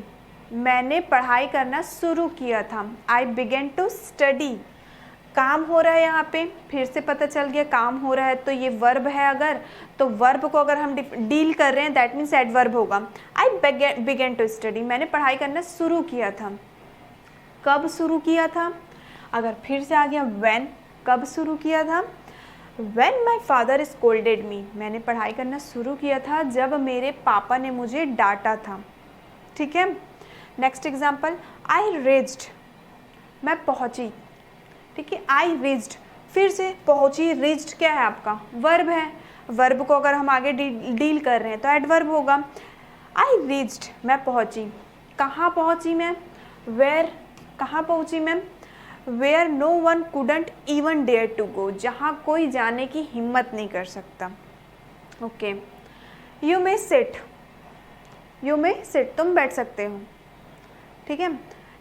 मैंने पढ़ाई करना शुरू किया था। आई बिगेन टू स्टडी, काम हो रहा है यहाँ पे, फिर से पता चल गया काम हो रहा है, तो ये वर्ब है। अगर तो वर्ब को अगर हम डील कर रहे हैं दैट मीन्स एडवर्ब होगा। आई बिगेन टू स्टडी, मैंने पढ़ाई करना शुरू किया था। कब शुरू किया था? अगर फिर से आ गया व्हेन, कब शुरू किया था? When my father scolded me, मैंने पढ़ाई करना शुरू किया था जब मेरे पापा ने मुझे डांटा था। ठीक है, नेक्स्ट एग्जाम्पल, I reached, मैं पहुंची। ठीक है, I reached, फिर से पहुंची। reached क्या है आपका? वर्ब है। वर्ब को अगर हम आगे डील कर रहे हैं तो एडवर्ब होगा। I reached, मैं पहुंची। कहाँ पहुंची मैं? Where, कहाँ पहुंची मैं? Where no one couldn't even dare to go, जहाँ कोई जाने की हिम्मत नहीं कर सकता। Okay, you may sit, you may sit, तुम बैठ सकते हो। ठीक है,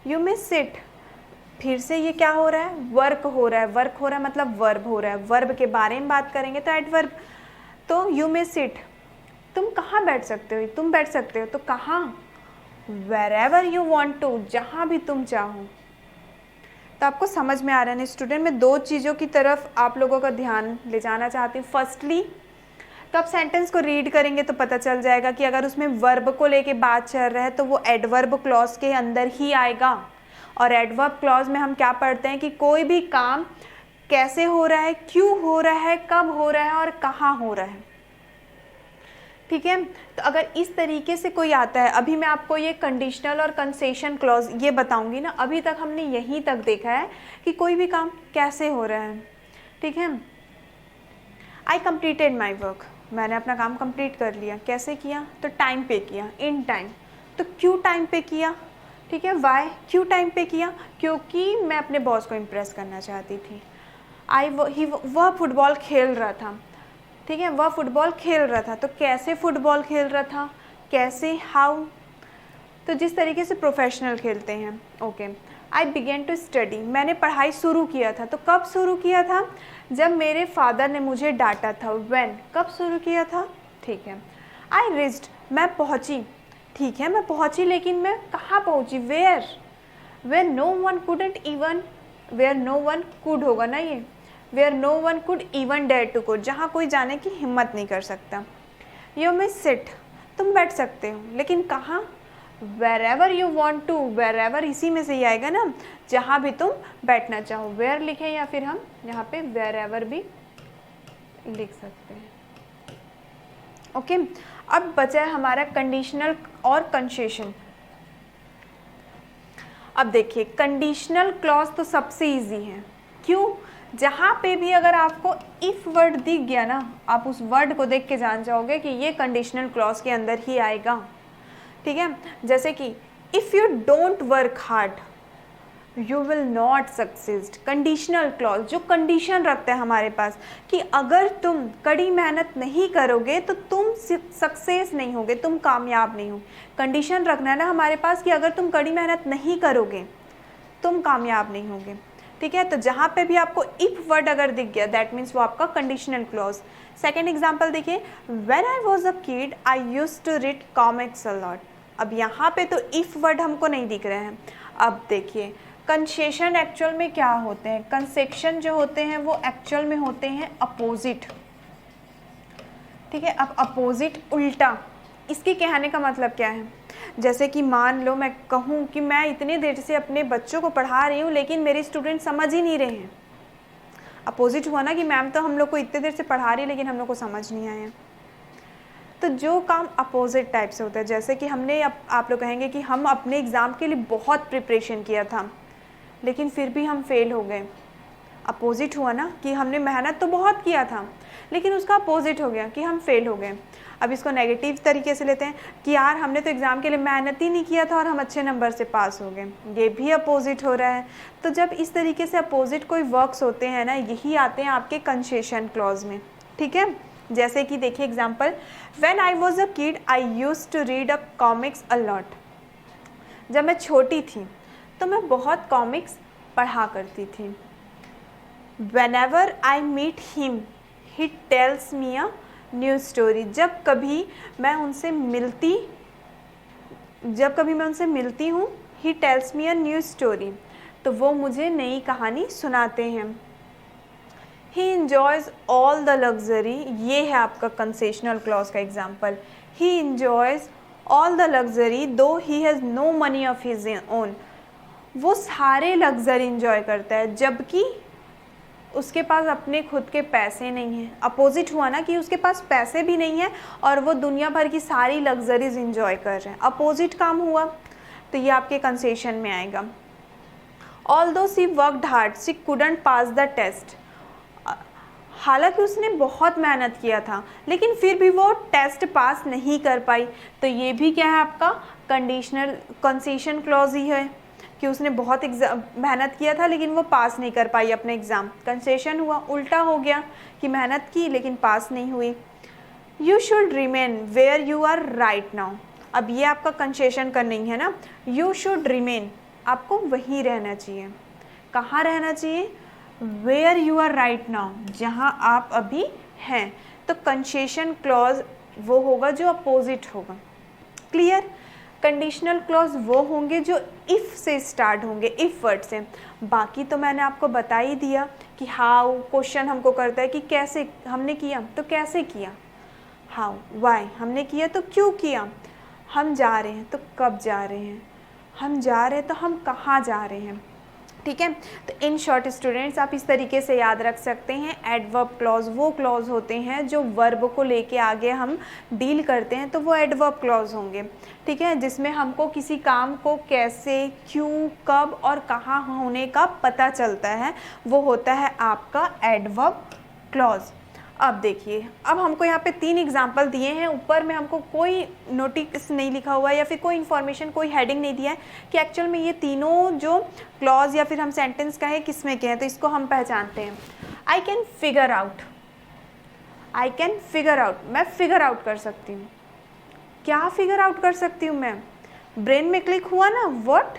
you may sit, फिर से ये क्या हो रहा है? वर्क हो रहा है। वर्क हो रहा है मतलब वर्ब हो रहा है। वर्ब के बारे में बात करेंगे तो एडवर्ब। तो you may sit, तुम कहाँ बैठ सकते हो? तुम बैठ सकते हो, तो कहाँ? wherever you want to, जहाँ भी तुम चाहो। तो आपको समझ में आ रहा है ना स्टूडेंट, मैं दो चीज़ों की तरफ आप लोगों का ध्यान ले जाना चाहती हूँ। फर्स्टली तो आप सेंटेंस को रीड करेंगे तो पता चल जाएगा कि अगर उसमें वर्ब को लेके बात चल रहा है तो वो एडवर्ब क्लॉज के अंदर ही आएगा। और एडवर्ब क्लॉज में हम क्या पढ़ते हैं कि कोई भी काम कैसे हो रहा है, क्यों हो रहा है, कब हो रहा है और कहाँ हो रहा है। ठीक है, तो अगर इस तरीके से कोई आता है, अभी मैं आपको ये कंडीशनल और कंसेशन क्लॉज ये बताऊंगी ना। अभी तक हमने यहीं तक देखा है कि कोई भी काम कैसे हो रहा है। ठीक है, आई कंप्लीटेड माई वर्क, मैंने अपना काम कंप्लीट कर लिया। कैसे किया? तो टाइम पे किया, इन टाइम। तो क्यों टाइम पे किया? ठीक है, वाई, क्यों टाइम पे किया? क्योंकि मैं अपने बॉस को इम्प्रेस करना चाहती थी। वह फुटबॉल खेल रहा था। ठीक है, वह फुटबॉल खेल रहा था। तो कैसे फुटबॉल खेल रहा था? कैसे, हाउ? तो जिस तरीके से प्रोफेशनल खेलते हैं। Okay, I begin to study, मैंने पढ़ाई शुरू किया था। तो कब शुरू किया था? जब मेरे फादर ने मुझे डांटा था। व्हेन, कब शुरू किया था? ठीक है, आई रीच्ड, मैं पहुंची। ठीक है, मैं पहुंची, लेकिन मैं कहाँ पहुंची? Where, where no one couldn't even, where no one could होगा ना ये, where no one could even dare to go, जहाँ कोई जाने की हिम्मत नहीं कर सकता। यू मे सिट, तुम बैठ सकते हो, लेकिन कहाँ? Wherever you want to, wherever इसी में से ही आएगा ना, जहाँ भी तुम बैठना चाहो। वेयर लिखें या फिर हम यहाँ पे वेर एवर भी लिख सकते हैं। ओके, अब बचा है हमारा कंडीशनल और कंसेशन। अब देखिए कंडीशनल क्लॉज तो सबसे इजी है, क्यों? जहाँ पे भी अगर आपको इफ वर्ड दिख गया ना, आप उस वर्ड को देख के जान जाओगे कि ये कंडीशनल क्लॉज के अंदर ही आएगा, ठीक है। जैसे कि if you don't work hard you will not succeed. Conditional clause जो कंडीशन रखता है हमारे पास कि अगर तुम कड़ी मेहनत नहीं करोगे तो तुम सक्सेस नहीं होगे, तुम कामयाब नहीं हो। कंडीशन रखना है ना हमारे पास कि अगर तुम कड़ी मेहनत नहीं करोगे तुम कामयाब नहीं होगे, ठीक है। तो जहाँ पे भी आपको इफ वर्ड अगर दिख गया दैट मीन्स वो आपका कंडीशनल क्लॉज। सेकेंड एग्जाम्पल देखिए, when I was a kid I used to read comics a lot. अब यहाँ पे तो इफ वर्ड हमको नहीं दिख रहे हैं। अब देखिए कंसेशन एक्चुअल में क्या होते हैं, कंसेक्शन जो होते हैं वो एक्चुअल में होते हैं अपोजिट, ठीक है। अब अपोजिट उल्टा, इसके कहने का मतलब क्या है? जैसे कि मान लो मैं कहूँ कि मैं इतनी देर से अपने बच्चों को पढ़ा रही हूँ लेकिन मेरे स्टूडेंट समझ ही नहीं रहे हैं। अपोजिट हुआ ना कि मैम तो हम लोग को इतने देर से पढ़ा रही है लेकिन हम लोग को समझ नहीं आया। तो जो काम अपोजिट टाइप से होता है, जैसे कि हमने आप लोग कहेंगे कि हम अपने एग्ज़ाम के लिए बहुत प्रिपरेशन किया था लेकिन फिर भी हम फेल हो गए। अपोजिट हुआ ना कि हमने मेहनत तो बहुत किया था लेकिन उसका अपोजिट हो गया कि हम फेल हो गए। अब इसको नेगेटिव तरीके से लेते हैं कि यार हमने तो एग्ज़ाम के लिए मेहनत ही नहीं किया था और हम अच्छे नंबर से पास हो गए, ये भी अपोजिट हो रहा है। तो जब इस तरीके से अपोजिट कोई वर्क्स होते हैं ना, यही आते हैं आपके कंसेशन क्लॉज में, ठीक है। जैसे कि देखिए example, when I was a kid I used to read a comics a lot. जब मैं छोटी थी तो मैं बहुत कॉमिक्स पढ़ा करती थी। Whenever I meet him he tells me a new story. जब कभी मैं उनसे मिलती हूँ he tells me a new story, तो वो मुझे नई कहानी सुनाते हैं। He enjoys all the luxury, ये है आपका कंसेशनल क्लॉज का example. He enjoys all the luxury though he has no money of his own. वो सारे लग्जरी इंजॉय करता है जबकि उसके पास अपने खुद के पैसे नहीं हैं। अपोजिट हुआ ना कि उसके पास पैसे भी नहीं है और वो दुनिया भर की सारी लग्जरीज इंजॉय कर रहे हैं। अपोजिट काम हुआ तो ये आपके कंसेशन में आएगा। Although she worked hard she couldn't pass the test. हालांकि उसने बहुत मेहनत किया था लेकिन फिर भी वो टेस्ट पास नहीं कर पाई, तो ये भी क्या है आपका कंडीशनल कंसेशन क्लॉज ही है कि उसने बहुत मेहनत किया था लेकिन वो पास नहीं कर पाई अपने एग्ज़ाम। कंसेशन हुआ, उल्टा हो गया कि मेहनत की लेकिन पास नहीं हुई। You should remain where you are right now. अब ये आपका कंसेशन का नहीं है ना, यू शुड रिमेन, आपको वहीं रहना चाहिए। कहाँ रहना चाहिए? Where you are right now, जहाँ आप अभी हैं। तो कंसेशन क्लॉज वो होगा जो अपोजिट होगा। क्लियर? कंडीशनल क्लॉज वो होंगे जो इफ़ से स्टार्ट होंगे, इफ़ वर्ड से। बाकी तो मैंने आपको बता ही दिया कि हाउ क्वेश्चन हमको करता है कि कैसे हमने किया तो कैसे किया, हाउ वाई हमने किया तो क्यों किया, हम जा रहे हैं तो कब जा रहे हैं, हम जा रहे हैं तो हम कहाँ जा रहे हैं, ठीक है। तो इन शॉर्ट स्टूडेंट्स आप इस तरीके से याद रख सकते हैं। एडवर्ब क्लॉज वो क्लॉज होते हैं जो वर्ब को लेके आगे हम डील करते हैं, तो वो एडवर्ब क्लॉज होंगे, ठीक है, जिसमें हमको किसी काम को कैसे, क्यों, कब और कहाँ होने का पता चलता है, वो होता है आपका एडवर्ब क्लॉज। अब देखिए, अब हमको यहाँ पे 3 एग्जाम्पल दिए हैं, ऊपर में हमको कोई नोटिस नहीं लिखा हुआ है या फिर कोई इन्फॉर्मेशन, कोई हेडिंग नहीं दिया है कि एक्चुअल में ये तीनों जो क्लॉज या फिर हम सेंटेंस का है किस में के हैं, तो इसको हम पहचानते हैं। आई can figure out, I can figure out, मैं फिगर आउट कर सकती हूँ। क्या फिगर आउट कर सकती हूँ मैं? ब्रेन में क्लिक हुआ ना, व्हाट,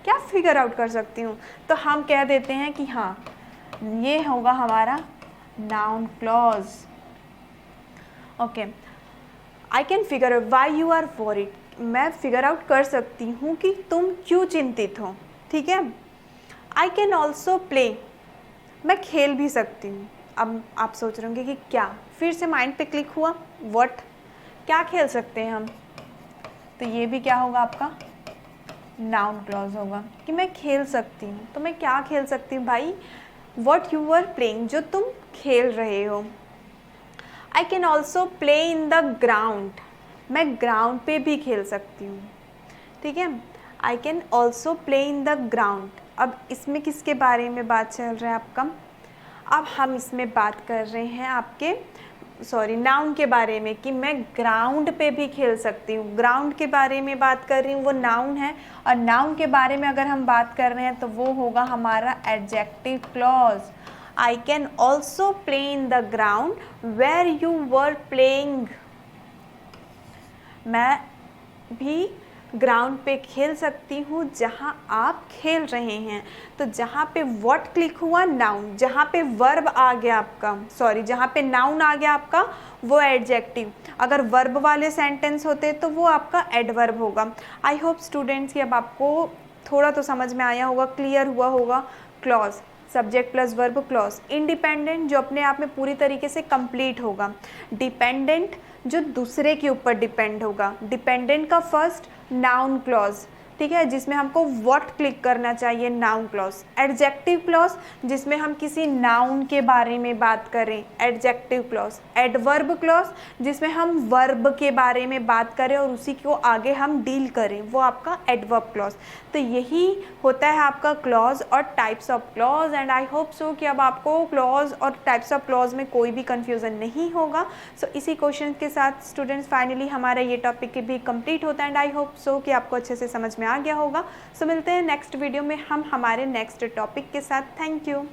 क्या फिगर आउट कर सकती हूँ, तो हम कह देते हैं कि हाँ ये होगा हमारा noun clause. Okay, I can figure out why you are worried, मैं फिगर आउट कर सकती हूँ कि तुम क्यों चिंतित हो, ठीक है। आई कैन ऑल्सो प्ले, मैं खेल भी सकती हूँ। अब आप सोच रहे होंगे कि क्या, फिर से माइंड पे क्लिक हुआ, व्हाट, क्या खेल सकते हैं हम, तो ये भी क्या होगा आपका नाउन क्लॉज होगा कि मैं खेल सकती हूँ। तो मैं क्या खेल सकती हूँ भाई, वॉट यू आर प्लेइंग, जो तुम खेल रहे हो। आई can also play in the ground, मैं ग्राउंड पे भी खेल सकती हूँ, ठीक है। आई can also play in the ground. अब इसमें किसके बारे में बात चल रहा है आपका? अब हम इसमें बात कर रहे हैं आपके नाउन के बारे में कि मैं ग्राउंड पे भी खेल सकती हूँ। ग्राउंड के बारे में बात कर रही हूँ, वो नाउन है, और नाउन के बारे में अगर हम बात कर रहे हैं तो वो होगा हमारा adjective clause. I can also play in the ground where you were playing. मैं भी ग्राउंड पे खेल सकती हूँ जहाँ आप खेल रहे हैं। तो जहाँ पे व्हाट क्लिक हुआ, नाउन। जहाँ पे वर्ब आ गया आपका, जहाँ पे नाउन आ गया आपका, वो एडजेक्टिव। अगर वर्ब वाले सेंटेंस होते तो वो आपका एडवर्ब होगा। आई होप स्टूडेंट्स कि अब आपको थोड़ा तो समझ में आया होगा, क्लियर हुआ होगा। Clause, subject plus verb clause. Independent, जो अपने आप में पूरी तरीके से कंप्लीट होगा। डिपेंडेंट, जो दूसरे के ऊपर डिपेंड होगा। डिपेंडेंट का फर्स्ट नाउन क्लॉज, ठीक है, जिसमें हमको व्हाट क्लिक करना चाहिए, नाउन क्लॉज। एडजेक्टिव क्लॉज, जिसमें हम किसी नाउन के बारे में बात करें, एडजेक्टिव क्लॉज। एडवर्ब क्लॉज, जिसमें हम वर्ब के बारे में बात करें और उसी को आगे हम डील करें, वो आपका एडवर्ब क्लॉज। तो यही होता है आपका क्लॉज और types of clause. And I hope so कि अब आपको क्लॉज और टाइप्स ऑफ क्लॉज में कोई भी कन्फ्यूज़न नहीं होगा। सो इसी क्वेश्चन के साथ स्टूडेंट्स फाइनली हमारा ये टॉपिक भी कंप्लीट होता है। एंड आई होप सो कि आपको अच्छे से समझ में आ गया होगा। सो मिलते हैं नेक्स्ट वीडियो में हम हमारे नेक्स्ट टॉपिक के साथ। Thank you.